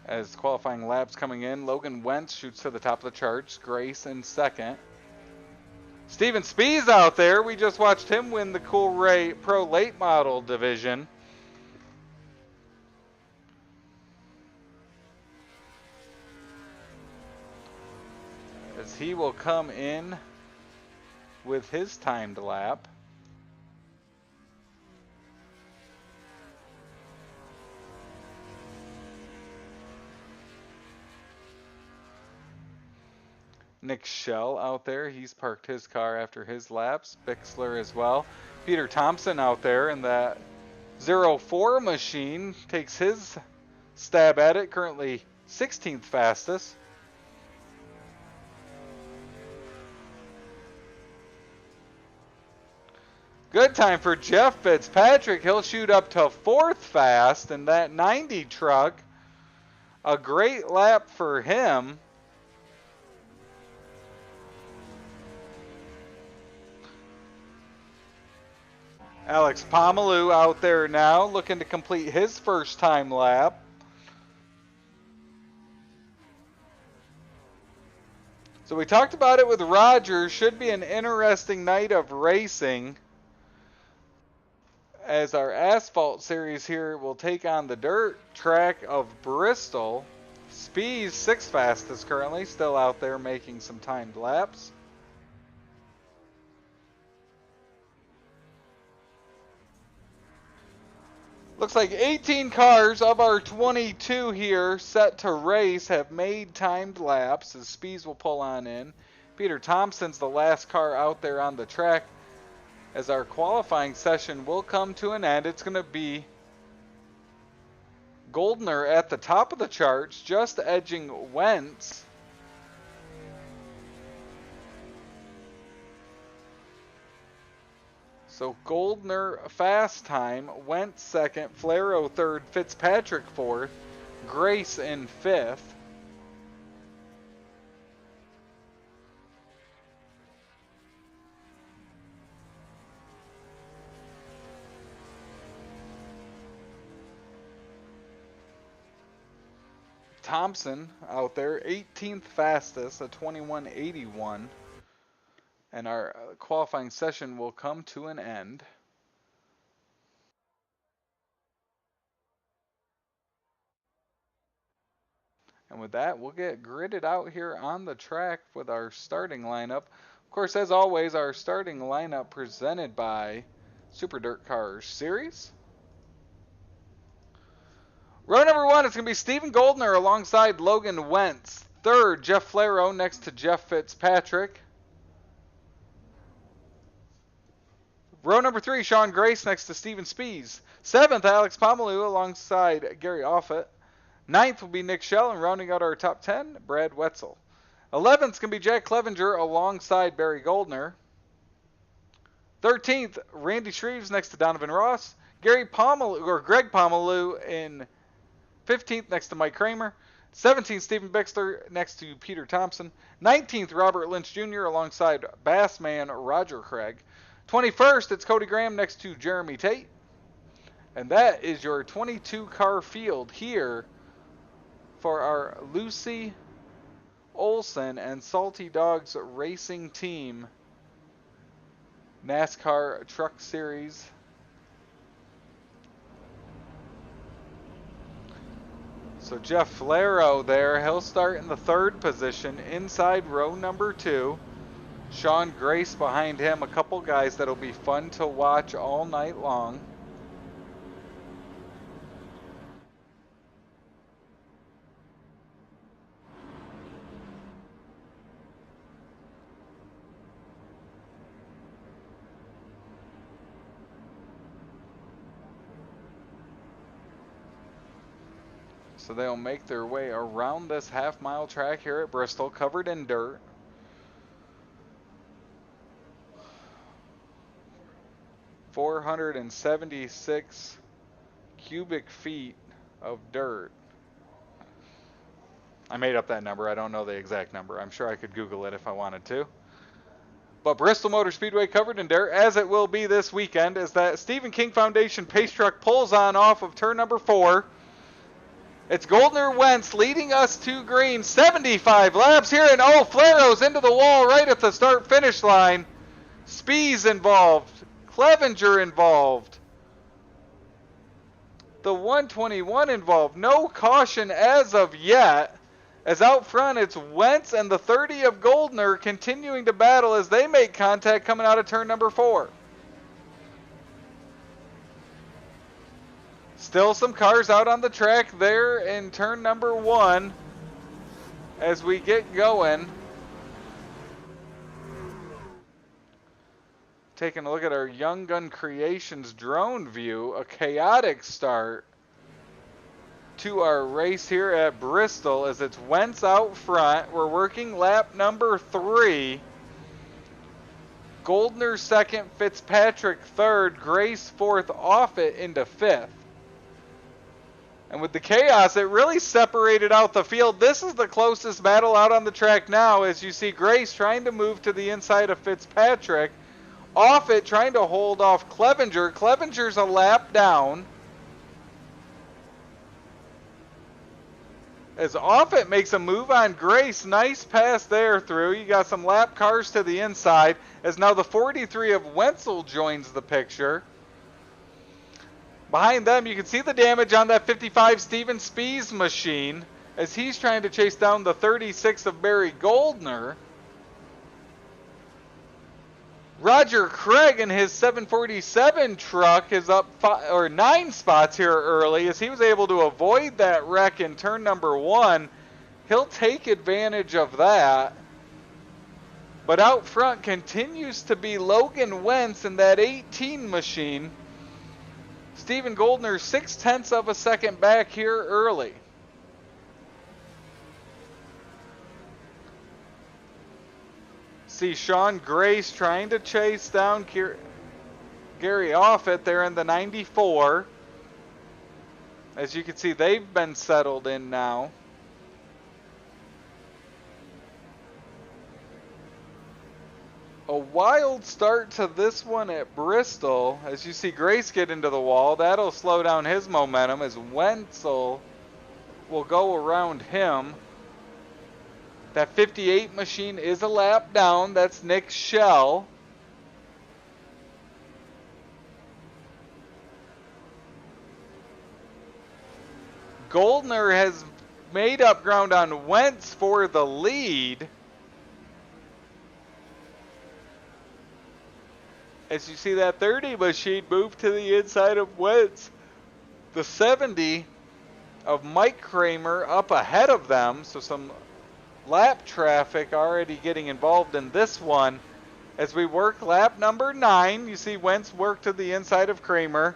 As qualifying laps coming in, Logan Wentz shoots to the top of the charts. Grace in second. Steven Spees out there. We just watched him win the Cool Ray Pro Late Model division. As he will come in with his timed lap. Nick Schell out there, he's parked his car after his laps. Bixler as well. Peter Thompson out there in that 04 machine takes his stab at it, currently 16th fastest. Good time for Jeff Fitzpatrick. He'll shoot up to 4th fast in that 90 truck. A great lap for him. Alex Pomelu out there now, looking to complete his first time lap. So we talked about it with Roger. Should be an interesting night of racing, as our asphalt series here will take on the dirt track of Bristol. Spees 6th fastest currently, still out there making some timed laps. Looks like 18 cars of our 22 here set to race have made timed laps, as Spees will pull on in. Peter Thompson's the last car out there on the track, as our qualifying session will come to an end. It's going to be Goldner at the top of the charts, just edging Wentz. So Goldner fast time, Wentz second, Flaro third, Fitzpatrick fourth, Grace in fifth. Thompson out there, 18th fastest, a 21.81. And our qualifying session will come to an end. And with that, we'll get gridded out here on the track with our starting lineup. Of course, as always, our starting lineup presented by Super Dirt Cars Series. Row number 1 is going to be Stephen Goldner alongside Logan Wentz. Third, Jeff Flaro next to Jeff Fitzpatrick. Row number 3, Sean Grace next to Steven Spees. 7th, Alex Pomeluy alongside Gary Offit. 9th will be Nick Schell, and rounding out our top 10, Brad Wetzel. 11th is going to be Jack Clevenger alongside Barry Goldner. 13th, Randy Shreves next to Donovan Ross. Greg Pomeluy in 15th next to Mike Kramer. 17th, Stephen Bixler next to Peter Thompson. 19th, Robert Lynch Jr. alongside Bassman Roger Craig. 21st, it's Cody Graham next to Jeremy Tate. And that is your 22-car field here for our Lucy Olson and Salty Dogs Racing Team NASCAR Truck Series. So Jeff Flaro there, he'll start in the 3rd position inside row number 2. Sean Grace behind him, a couple guys that'll be fun to watch all night long. So they'll make their way around this half-mile track here at Bristol, covered in dirt. .476 cubic feet of dirt. I made up that number. I don't know the exact number. I'm sure I could Google it if I wanted to. But Bristol Motor Speedway covered in dirt, as it will be this weekend, as that Stephen King Foundation pace truck pulls on off of turn number 4. It's Goldner Wentz leading us to green. 75 laps here, and Flaro's into the wall right at the start-finish line. Spees involved. Clevenger involved. The 121 involved. No caution as of yet. As out front, it's Wentz and the 30 of Goldner continuing to battle as they make contact coming out of turn number 4. Still some cars out on the track there in turn number 1 as we get going. Taking a look at our Young Gun Creations drone view, a chaotic start to our race here at Bristol as it's Wentz out front. We're working lap number 3. Goldner 2nd, Fitzpatrick 3rd, Grace 4th, Offit into 5th. And with the chaos, it really separated out the field. This is the closest battle out on the track now as you see Grace trying to move to the inside of Fitzpatrick. Offit trying to hold off Clevenger. Clevenger's a lap down. As Offit makes a move on Grace, nice pass there through. You got some lap cars to the inside as now the 43 of Wenzel joins the picture. Behind them, you can see the damage on that 55 Steven Spees machine as he's trying to chase down the 36 of Barry Goldner. Roger Craig in his 747 truck is up 9 spots here early as he was able to avoid that wreck in turn number 1. He'll take advantage of that. But out front continues to be Logan Wentz in that 18 machine. Stephen Goldner 0.6 of a second back here early. See Sean Grace trying to chase down Gary Offit there in the 94. As you can see, they've been settled in now. A wild start to this one at Bristol. As you see Grace get into the wall, that'll slow down his momentum as Wenzel will go around him. That 58 machine is a lap down. That's Nick Schell. Goldner has made up ground on Wentz for the lead. As you see that 30 machine move to the inside of Wentz. The 70 of Mike Kramer up ahead of them. So some lap traffic already getting involved in this one. As we work lap number 9, you see Wentz work to the inside of Kramer.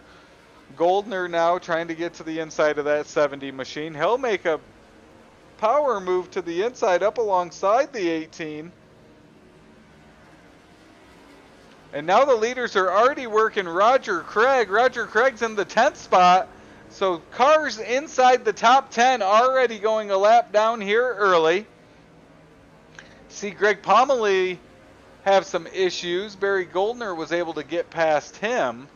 Goldner now trying to get to the inside of that 70 machine. He'll make a power move to the inside up alongside the 18. And now the leaders are already working Roger Craig. Roger Craig's in the 10th spot. So cars inside the top 10 already going a lap down here early. See Greg Pomeroy have some issues. Barry Goldner was able to get past him.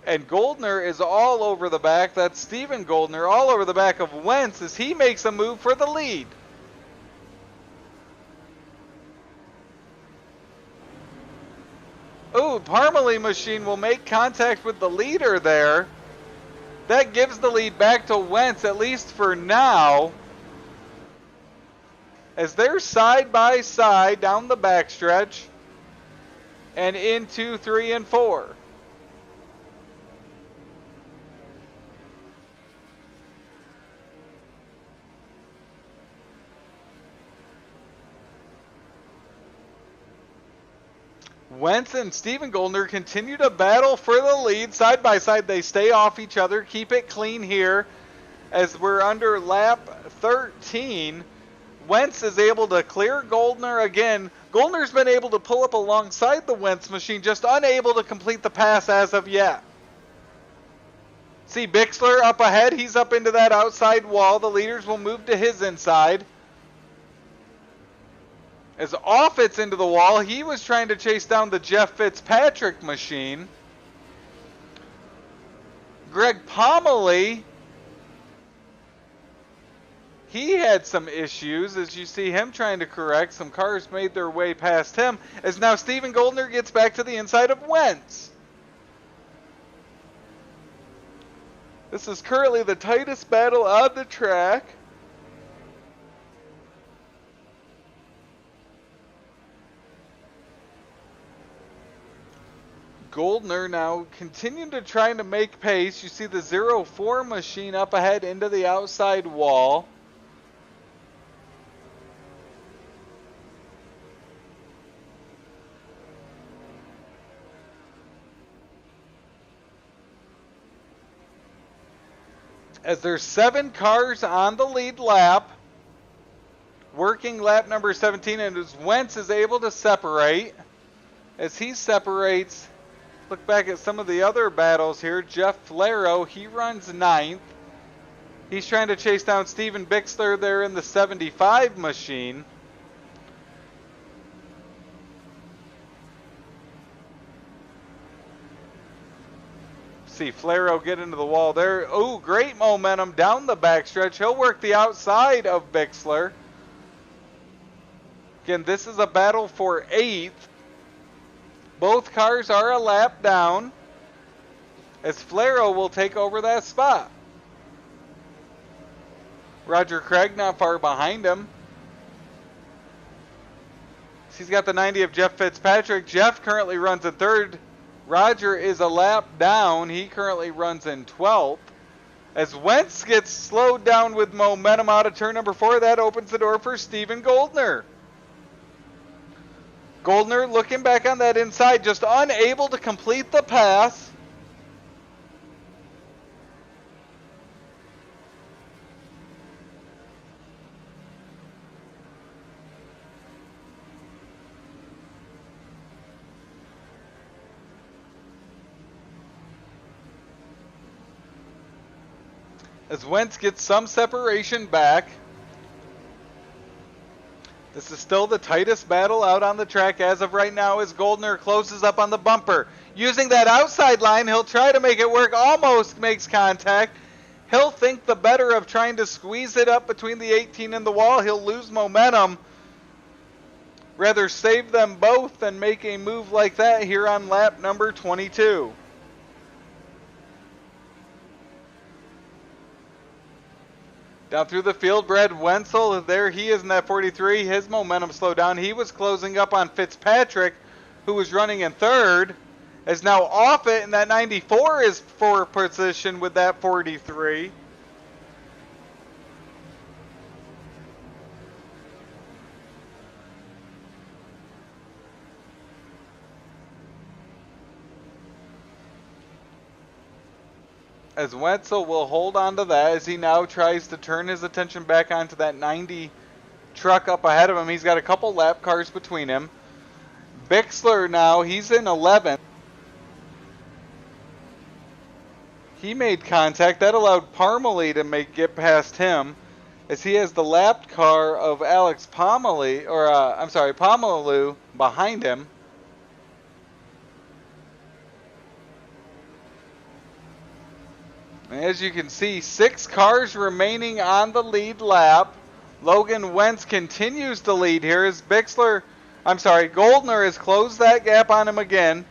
And Goldner is all over the back. That's Steven Goldner all over the back of Wentz as he makes a move for the lead. Ooh, Parmalee machine will make contact with the leader there. That gives the lead back to Wentz, at least for now. As they're side by side down the backstretch and into 3 and 4. Wentz and Steven Goldner continue to battle for the lead. Side by side, they stay off each other. Keep it clean here as we're under lap 13. Wentz is able to clear Goldner again. Goldner's been able to pull up alongside the Wentz machine, just unable to complete the pass as of yet. See Bixler up ahead. He's up into that outside wall. The leaders will move to his inside. As Offit's into the wall, he was trying to chase down the Jeff Fitzpatrick machine. Greg Pomeroy, he had some issues as you see him trying to correct. Some cars made their way past him as now Steven Goldner gets back to the inside of Wentz. This is currently the tightest battle on the track. Goldner now continuing to try to make pace. You see the 04 machine up ahead into the outside wall. As there's 7 cars on the lead lap. Working lap number 17, and as Wentz is able to separate. As he separates, look back at some of the other battles here. Jeff Flero, he runs 9th. He's trying to chase down Steven Bixler there in the 75 machine. See Flero get into the wall there. Oh, great momentum down the backstretch. He'll work the outside of Bixler. Again, this is a battle for 8th. Both cars are a lap down as Flero will take over that spot. Roger Craig not far behind him. He's got the 90 of Jeff Fitzpatrick. Jeff currently runs in 3rd. Roger is a lap down. He currently runs in 12th. As Wentz gets slowed down with momentum out of turn number 4, that opens the door for Steven Goldner. Goldner looking back on that inside, just unable to complete the pass. As Wentz gets some separation back. This is still the tightest battle out on the track as of right now as Goldner closes up on the bumper. Using that outside line, he'll try to make it work, almost makes contact. He'll think the better of trying to squeeze it up between the 18 and the wall. He'll lose momentum. Rather save them both than make a move like that here on lap number 22. Down through the field, Brad Wenzel, there he is in that 43. His momentum slowed down. He was closing up on Fitzpatrick, who was running in third. Is now off it, and that 94 is for position with that 43. As Wetzel will hold on to that as he now tries to turn his attention back onto that 90 truck up ahead of him. He's got a couple lap cars between him. Bixler now, he's in 11th. He made contact. That allowed Parmalee to get past him as he has the lapped car of Alex Pomalu behind him. As you can see, 6 cars remaining on the lead lap. Logan Wentz continues to lead here as Goldner has closed that gap on him again.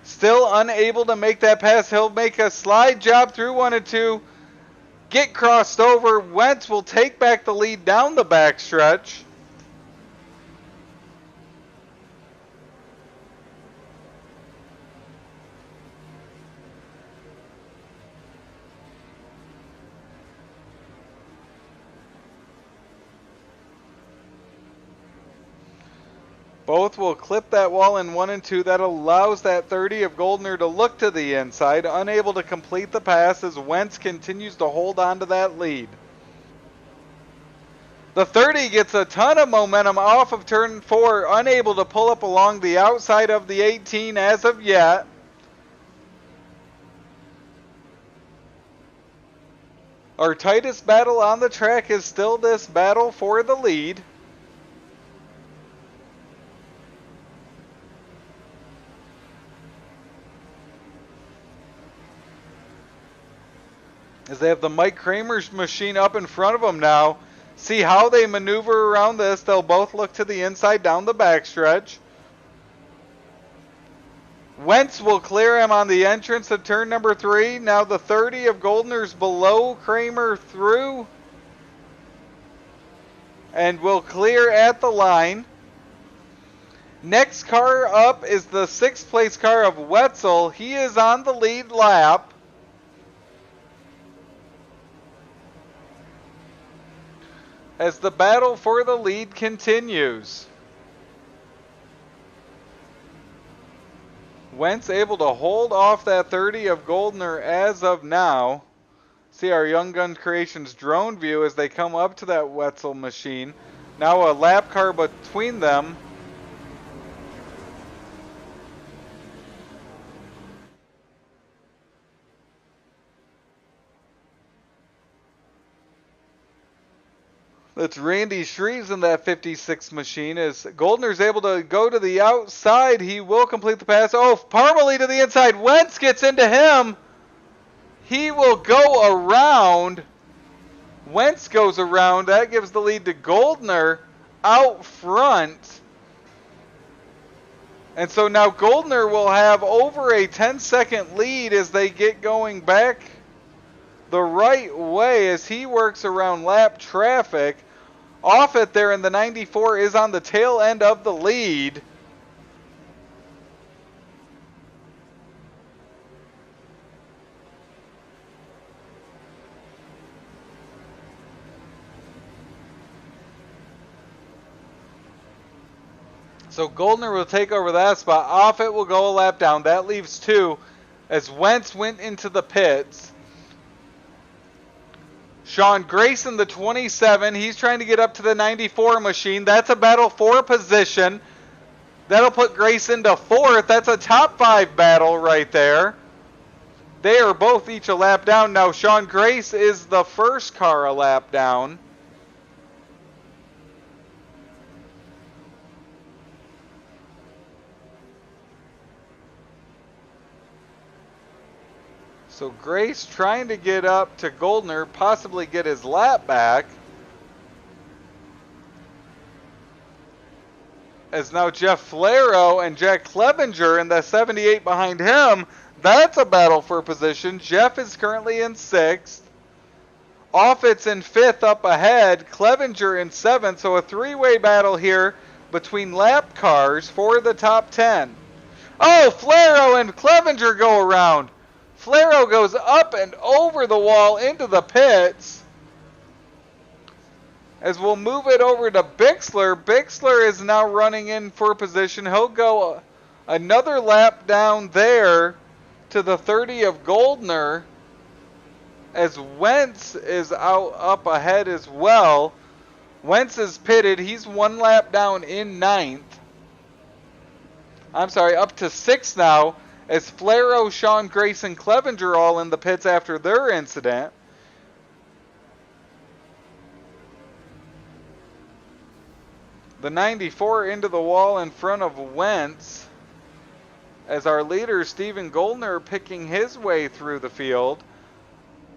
Still unable to make that pass. He'll make a slide job through 1 and 2. Get crossed over. Wentz will take back the lead down the backstretch. Both will clip that wall in 1 and 2. That allows that 30 of Goldner to look to the inside, unable to complete the pass as Wentz continues to hold on to that lead. The 30 gets a ton of momentum off of turn 4, unable to pull up along the outside of the 18 as of yet. Our tightest battle on the track is still this battle for the lead. As they have the Mike Kramer's machine up in front of them now. See how they maneuver around this. They'll both look to the inside down the backstretch. Wentz will clear him on the entrance of turn number 3. Now the 30 of Goldner's below Kramer through. And will clear at the line. Next car up is the 6th place car of Wetzel. He is on the lead lap. As the battle for the lead continues. Wentz able to hold off that 30 of Goldner as of now. See our Young Gun Creations drone view as they come up to that Wetzel machine. Now a lap car between them. That's Randy Shreves in that 56 machine. As Goldner's able to go to the outside, he will complete the pass. Oh, Parmalee to the inside. Wentz gets into him. He will go around. Wentz goes around. That gives the lead to Goldner out front. And so now Goldner will have over a 10-second lead as they get going back the right way as he works around lap traffic. Off it there in the 94 is on the tail end of the lead. So Goldner will take over that spot. Off it will go a lap down. That leaves 2 as Wentz went into the pits. Sean Grayson, the 27, he's trying to get up to the 94 machine. That's a battle for position. That'll put Grayson to 4th. That's a top 5 battle right there. They are both each a lap down. Now Sean Grace is the first car a lap down. So Grace trying to get up to Goldner, possibly get his lap back. As now Jeff Flero and Jack Clevenger in the 78 behind him. That's a battle for position. Jeff is currently in 6th. Offit's in 5th up ahead. Clevenger in 7th. So a three-way battle here between lap cars for the top 10. Oh, Flaro and Clevenger go around. Flaro goes up and over the wall into the pits. As we'll move it over to Bixler. Bixler is now running in for position. He'll go another lap down there to the 30 of Goldner. As Wentz is out up ahead as well. Wentz is pitted. He's one lap down in 9th. I'm sorry, up to 6th now. As Flaro, Sean Grace, and Clevenger all in the pits after their incident. The 94 into the wall in front of Wentz. As our leader, Stephen Goldner, picking his way through the field.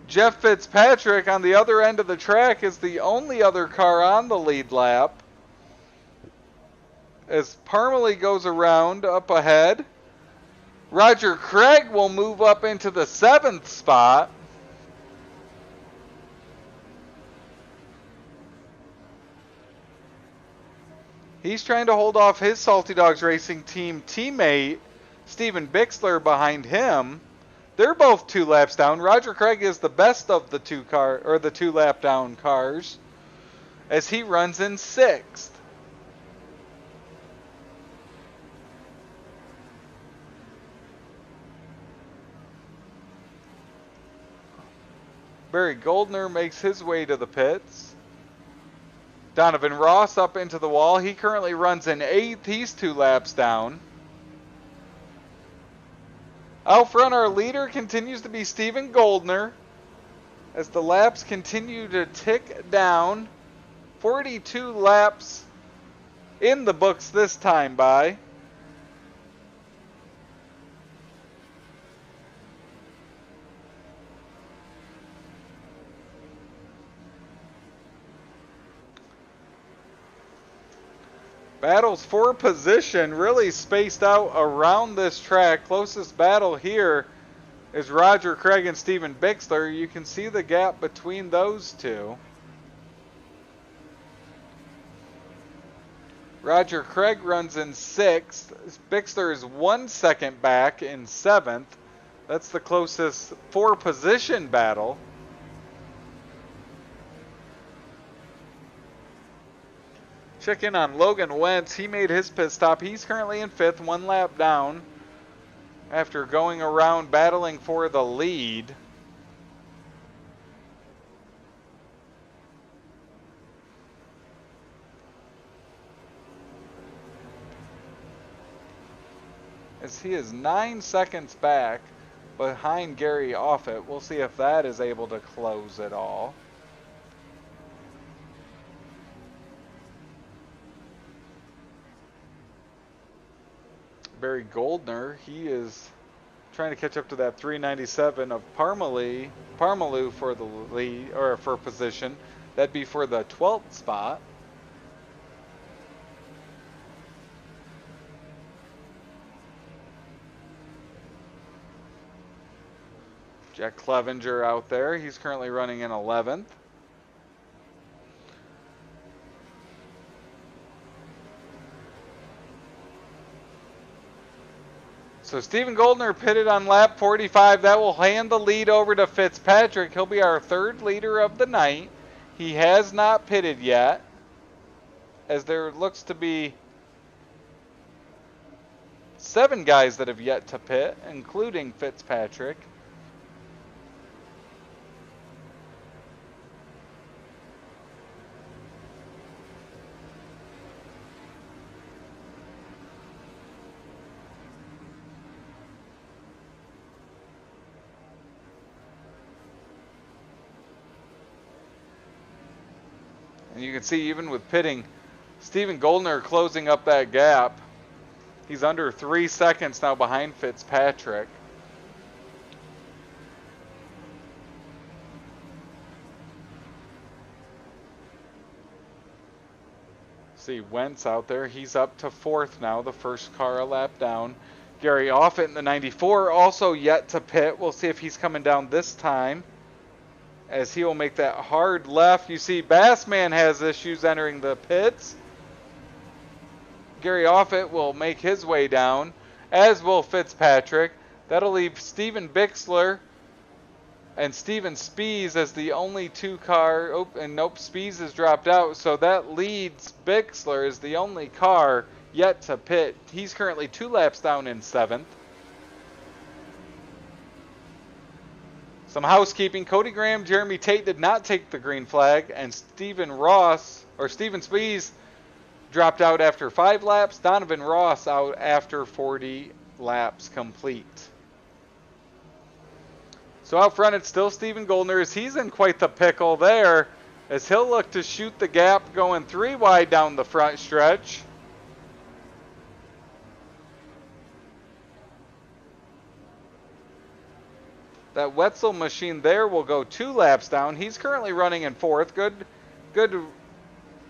Jeff Fitzpatrick on the other end of the track is the only other car on the lead lap. As Parmalee goes around up ahead. Roger Craig will move up into the 7th spot. He's trying to hold off his Salty Dogs Racing Team teammate, Steven Bixler, behind him. They're both 2 laps down. Roger Craig is the best of the two lap down cars as he runs in 6th. Barry Goldner makes his way to the pits. Donovan Ross up into the wall. He currently runs in 8th. He's 2 laps down. Out front, our leader continues to be Stephen Goldner as the laps continue to tick down. 42 laps in the books this time by. Battles for position really spaced out around this track. Closest battle here is Roger Craig and Steven Bixler. You can see the gap between those two. Roger Craig runs in 6th. Bixler is 1 second back in 7th. That's the closest for position battle. Check in on Logan Wentz. He made his pit stop. He's currently in 5th, 1 lap down after going around battling for the lead. As he is 9 seconds back behind Gary Offit. We'll see if that is able to close it all. Barry Goldner, he is trying to catch up to that 397 of Parmalee for the lead, or for position. That'd be for the 12th spot. Jack Clevenger out there. He's currently running in 11th. So Stephen Goldner pitted on lap 45. That will hand the lead over to Fitzpatrick. He'll be our 3rd leader of the night. He has not pitted yet, as there looks to be 7 guys that have yet to pit, including Fitzpatrick. And you can see even with pitting, Stephen Goldner closing up that gap. He's under 3 seconds now behind Fitzpatrick. See Wentz out there. He's up to 4th now, the first car a lap down. Gary Offit in the 94 also yet to pit. We'll see if he's coming down this time. as he will make that hard left. You see Bassman has issues entering the pits. Gary Offit will make his way down, as will Fitzpatrick. That'll leave Steven Bixler and Steven Spies as the only two car. Oh, and nope, Spies has dropped out, so that leads Bixler as the only car yet to pit. He's currently 2 laps down in 7th. Some housekeeping. Cody Graham, Jeremy Tate did not take the green flag, and Steven Spies dropped out after 5 laps. Donovan Ross out after 40 laps complete. So out front, it's still Steven Goldner, as he's in quite the pickle there, as he'll look to shoot the gap going 3 wide down the front stretch. That Wetzel machine there will go 2 laps down. He's currently running in 4th. Good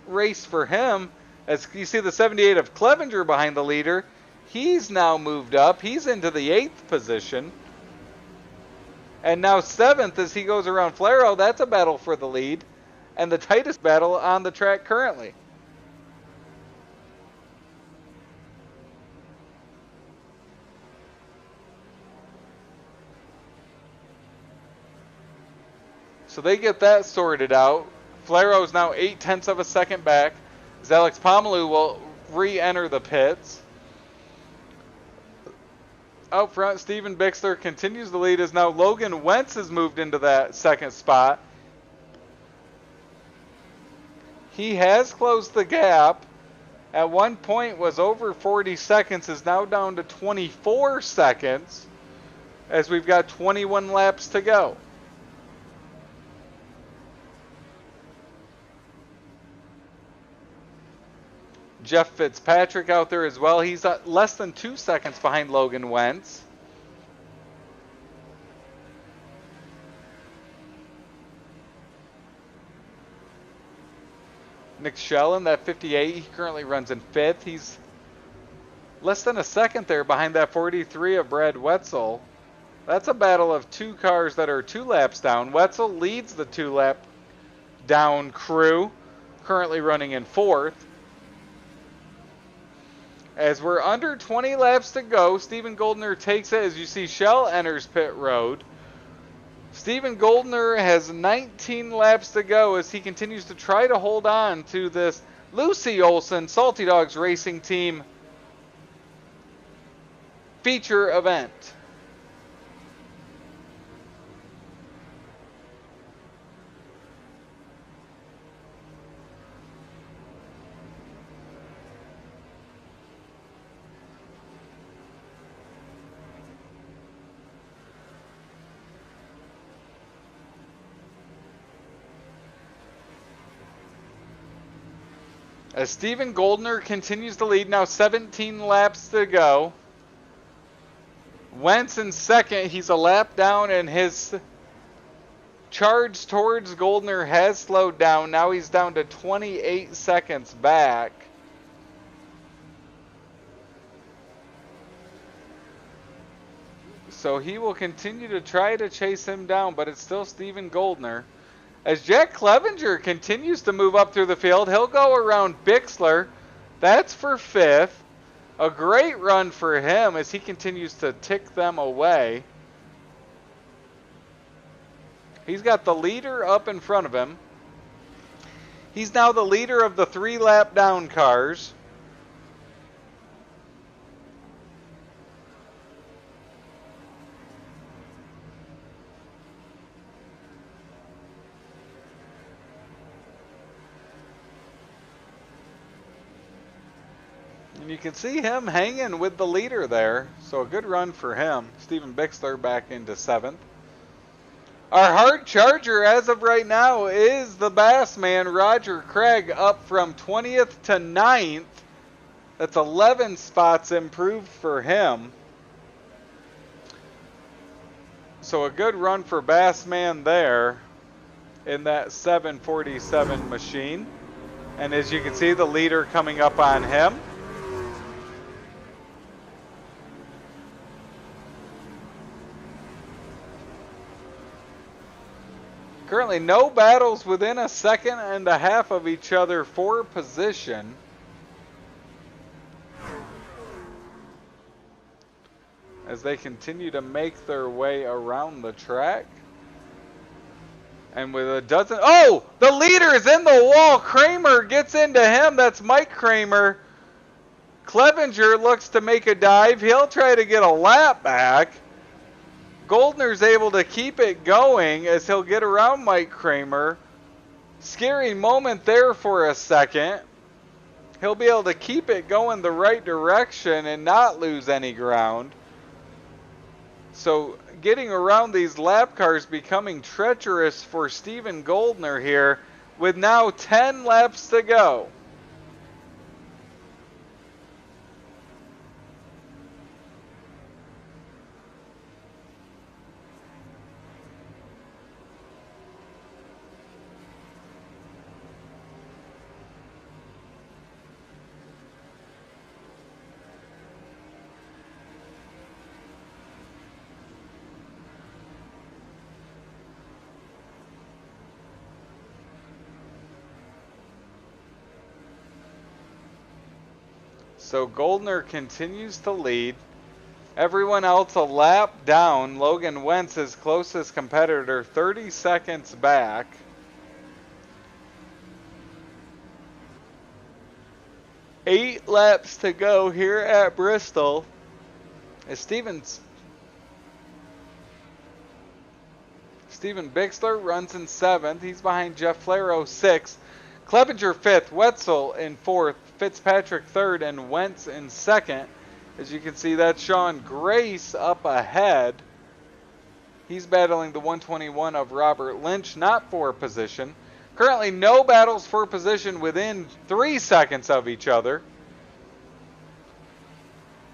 race for him. As you see the 78 of Clevenger behind the leader. He's now moved up. He's into the 8th position. And now 7th as he goes around Flaro. That's a battle for the lead. And the tightest battle on the track currently. So they get that sorted out. Flaro is now 0.8 of a second back. Alex Pomalu will re-enter the pits. Out front, Steven Bixler continues the lead as now Logan Wentz has moved into that 2nd spot. He has closed the gap. At one point was over 40 seconds, is now down to 24 seconds as we've got 21 laps to go. Jeff Fitzpatrick out there as well. He's less than 2 seconds behind Logan Wentz. Nick Schell in that 58. He currently runs in 5th. He's less than a second there behind that 43 of Brad Wetzel. That's a battle of 2 cars that are 2 laps down. Wetzel leads the 2 lap down crew, currently running in 4th. As we're under 20 laps to go, Steven Goldner takes it as you see Shell enters pit road. Steven Goldner has 19 laps to go as he continues to try to hold on to this Lucy Olson Salty Dogs Racing Team feature event. As Steven Goldner continues to lead, now 17 laps to go. Wentz in 2nd, he's a lap down, and his charge towards Goldner has slowed down. Now he's down to 28 seconds back. So he will continue to try to chase him down, but it's still Steven Goldner. As Jack Clevenger continues to move up through the field, he'll go around Bixler. That's for 5th. A great run for him as he continues to tick them away. He's got the leader up in front of him. He's now the leader of the 3 lap down cars. And you can see him hanging with the leader there. So a good run for him. Steven Bixler back into 7th. Our hard charger as of right now is the Bassman, Roger Craig, up from 20th to 9th. That's 11 spots improved for him. So a good run for Bassman there in that 747 machine. And as you can see, the leader coming up on him. Currently no battles within a second and a half of each other for position. As they continue to make their way around the track. And with a dozen... Oh! The leader is in the wall! Kramer gets into him. That's Mike Kramer. Clevenger looks to make a dive. He'll try to get a lap back. Goldner's able to keep it going as he'll get around Mike Kramer. Scary moment there for a second. He'll be able to keep it going the right direction and not lose any ground. So getting around these lap cars becoming treacherous for Steven Goldner here with now 10 laps to go. So Goldner continues to lead. Everyone else a lap down. Logan Wentz, his closest competitor, 30 seconds back. Eight laps to go here at Bristol. As Steven Bixler runs in 7th. He's behind Jeff Flaro 6th. Clevenger 5th. Wetzel in 4th. Fitzpatrick 3rd. And Wentz in 2nd. As you can see, that's Sean Grace up ahead. He's battling the 121 of Robert Lynch, not for position. Currently no battles for position within 3 seconds of each other.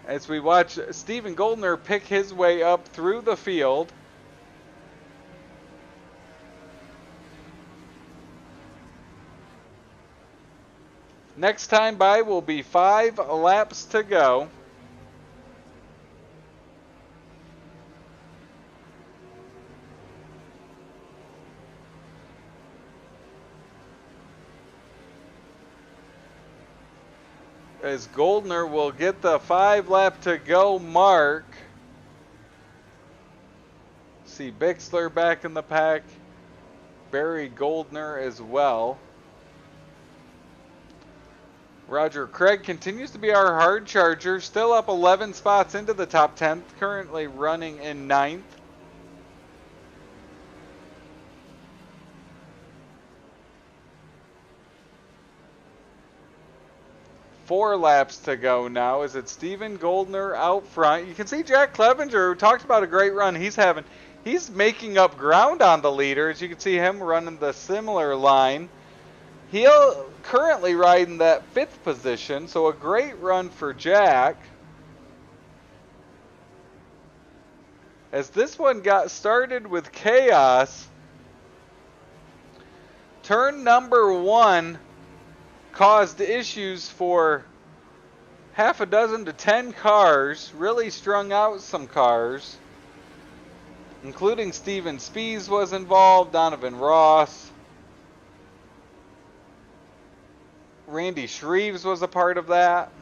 As we watch Steven Goldner pick his way up through the field. Next time by will be 5 laps to go. As Goldner will get the 5 lap to go mark. See Bixler back in the pack. Barry Goldner as well. Roger Craig continues to be our hard charger, still up 11 spots into the top 10, currently running in 9th. Four laps to go now. Is it Steven Goldner out front? You can see Jack Clevenger, who talked about a great run he's having. He's making up ground on the leader. As you can see him running the similar line. He'll currently ride in that 5th position, so a great run for Jack. As this one got started with chaos, turn number 1 caused issues for half a dozen to 10 cars, really strung out some cars, including Steven Spies was involved, Donovan Ross. Randy Shreves was a part of that.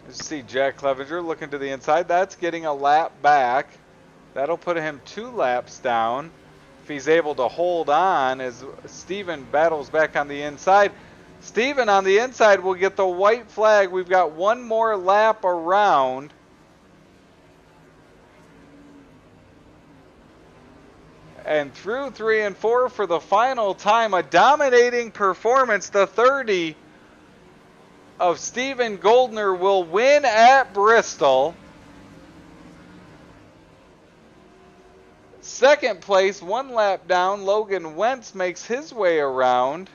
You see Jack Clevenger looking to the inside. That's getting a lap back. That'll put him 2 laps down. If he's able to hold on as Steven battles back on the inside. Steven on the inside will get the white flag. We've got 1 more lap around. And through 3 and 4 for the final time, a dominating performance. The 30 of Steven Goldner will win at Bristol. Second place, 1 lap down, Logan Wentz makes his way around.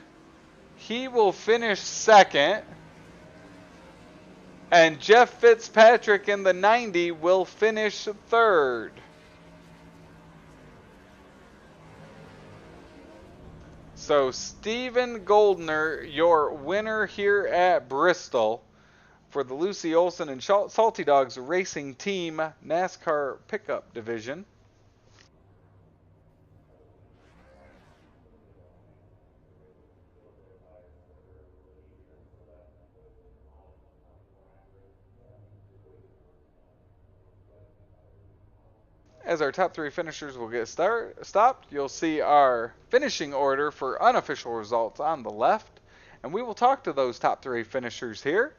He will finish 2nd. And Jeff Fitzpatrick in the 90 will finish 3rd. So Steven Goldner, your winner here at Bristol for the Lucy Olson and Salty Dogs Racing Team NASCAR Pickup Division. as our top 3 finishers will get stopped, you'll see our finishing order for unofficial results on the left, and we will talk to those top 3 finishers here.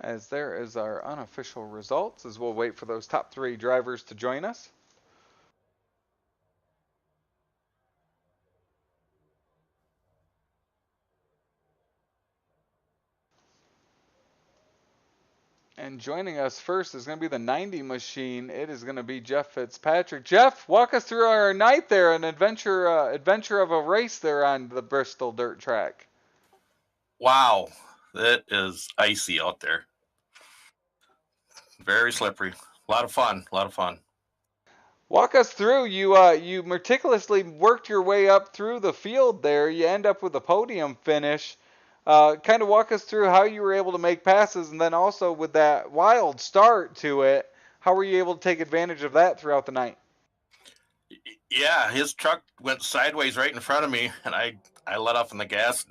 As there is our unofficial results, as we'll wait for those top 3 drivers to join us. And joining us first is going to be the 90 machine. It is going to be Jeff Fitzpatrick. Jeff, walk us through our night there, an adventure of a race there on the Bristol dirt track. Wow, it is icy out there. Very slippery. A lot of fun. Walk us through. You meticulously worked your way up through the field there. You end up with a podium finish. Kind of walk us through how you were able to make passes, and then also with that wild start to it, how were you able to take advantage of that throughout the night? Yeah, his truck went sideways right in front of me, and I let off on the gas,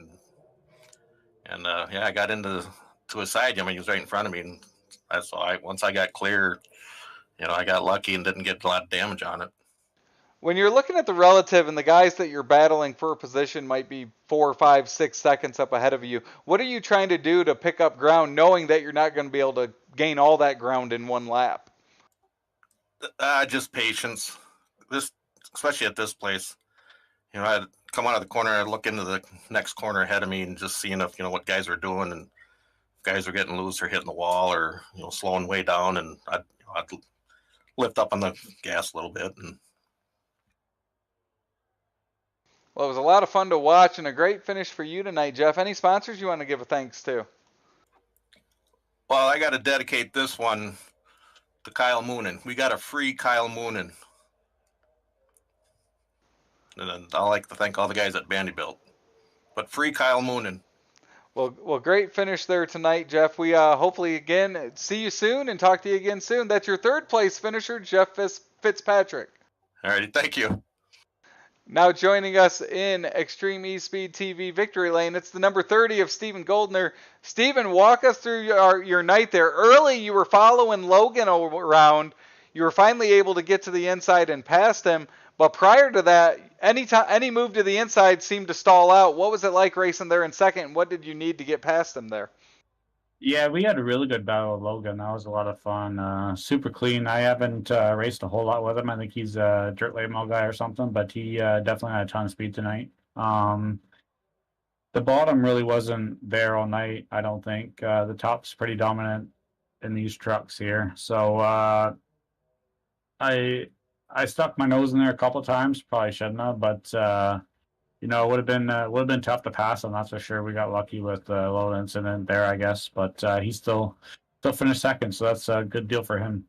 and I got into his side. I mean, he was right in front of me, and once I got clear, I got lucky and didn't get a lot of damage on it. When you're looking at the relative and the guys that you're battling for a position might be 4, 5, 6 seconds up ahead of you, what are you trying to do to pick up ground knowing that you're not going to be able to gain all that ground in one lap? Just patience. Especially at this place. I'd come out of the corner, I'd look into the next corner ahead of me and just seeing if, what guys were doing, and if guys were getting loose or hitting the wall or, slowing way down, and I'd lift up on the gas a little bit. Well, it was a lot of fun to watch and a great finish for you tonight, Jeff. Any sponsors you want to give a thanks to? Well, I got to dedicate this one to Kyle Moonen. We got a free Kyle Moonen. And I'd like to thank all the guys at Vanderbilt. But free Kyle Moonen. Well, great finish there tonight, Jeff. We hopefully again see you soon and talk to you again soon. That's your 3rd place finisher, Jeff Fitzpatrick. All righty, thank you. Now joining us in Extreme E-Speed TV Victory Lane, it's the number 30 of Stephen Goldner. Stephen, walk us through your night there. Early, you were following Logan around. You were finally able to get to the inside and past him. But prior to that, any move to the inside seemed to stall out. What was it like racing there in second? What did you need to get past him there? Yeah, we had a really good battle with Logan. That was a lot of fun. Super clean. I haven't raced a whole lot with him. I think he's a dirt late model guy or something, but he definitely had a ton of speed tonight. The bottom really wasn't there all night, I don't think. The top's pretty dominant in these trucks here. So I stuck my nose in there a couple of times. Probably shouldn't have, but it would have been tough to pass him. That's for sure. We got lucky with the little incident there, I guess. But he still finished second, so that's a good deal for him.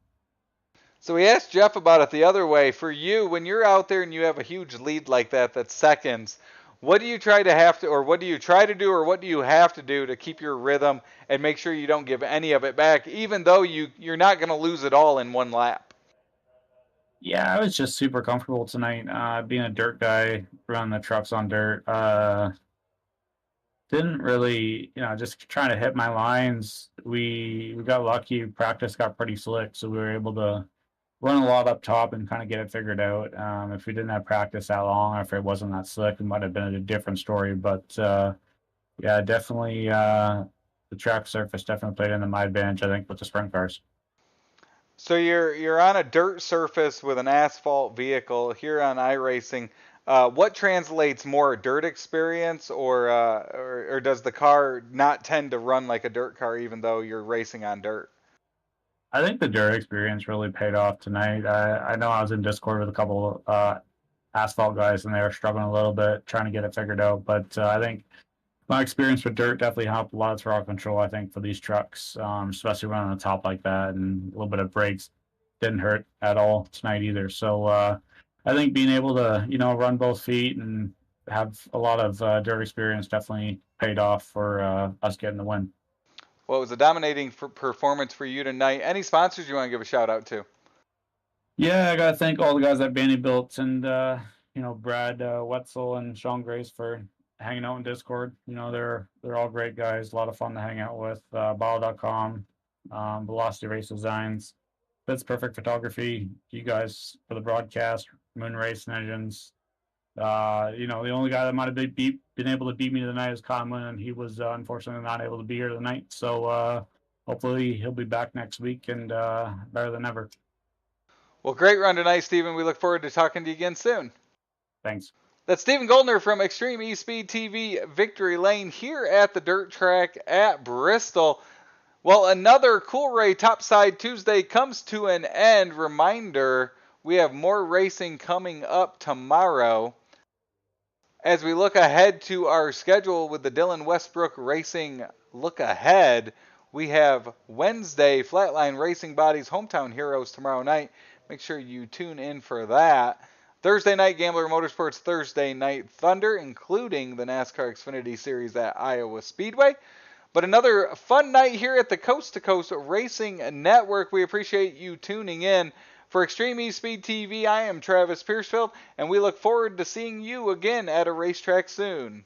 So we asked Jeff about it the other way. For you, when you're out there and you have a huge lead like that's seconds, what do you try to do, or what do you have to do to keep your rhythm and make sure you don't give any of it back, even though you're not going to lose it all in one lap? Yeah, I was just super comfortable tonight. Being a dirt guy, running the trucks on dirt. Didn't really, just trying to hit my lines. We got lucky. Practice got pretty slick, so we were able to run a lot up top and kind of get it figured out. If we didn't have practice that long, or if it wasn't that slick, it might have been a different story. But yeah, definitely the track surface definitely played into my advantage, I think, with the sprint cars. So you're on a dirt surface with an asphalt vehicle here on iRacing. What translates more, dirt experience, or does the car not tend to run like a dirt car even though you're racing on dirt? I think the dirt experience really paid off tonight. I know I was in Discord with a couple asphalt guys, and they were struggling a little bit trying to get it figured out. But I think my experience with dirt definitely helped. A lot of throttle control, I think, for these trucks, especially running on the top like that, and a little bit of brakes didn't hurt at all tonight either. So I think being able to, run both feet and have a lot of dirt experience definitely paid off for us getting the win. Well, it was a dominating performance for you tonight. Any sponsors you want to give a shout out to? Yeah, I gotta thank all the guys at Vanderbilt and Brad Wetzel and Sean Grace for hanging out in Discord. They're all great guys, a lot of fun to hang out with. Bio.com, Velocity Race Designs, That's Perfect Photography, you guys for the broadcast, Moon Race Engines. The only guy that might have been able to beat me tonight is Conlon, and he was unfortunately not able to be here tonight. So hopefully he'll be back next week and better than ever. Well, great run tonight, Stephen. We look forward to talking to you again soon. Thanks. That's Stephen Goldner from Extreme E-Speed TV Victory Lane here at the dirt track at Bristol. Well, another Cool Ray Topside Tuesday comes to an end. Reminder, we have more racing coming up tomorrow. As we look ahead to our schedule with the Dylan Westbrook Racing Look Ahead, we have Wednesday Flatline Racing Bodies Hometown Heroes tomorrow night. Make sure you tune in for that. Thursday night, Gambler Motorsports Thursday Night Thunder, including the NASCAR Xfinity Series at Iowa Speedway. But another fun night here at the Coast to Coast Racing Network. We appreciate you tuning in. For Extreme E-Speed TV, I am Travis Piercefield, and we look forward to seeing you again at a racetrack soon.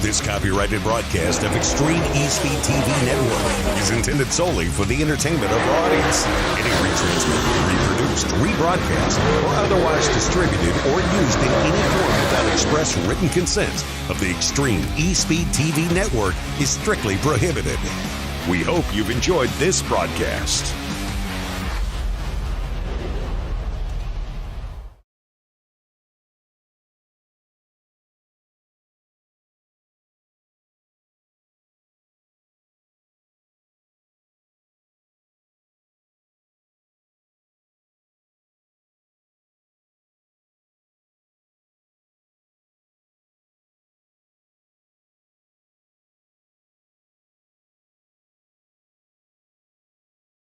This copyrighted broadcast of Extreme E-Speed TV Network is intended solely for the entertainment of our audience. Any retransmitted, reproduced, rebroadcast, or otherwise distributed or used in any form without express written consent of the Extreme E-Speed TV Network is strictly prohibited. We hope you've enjoyed this broadcast.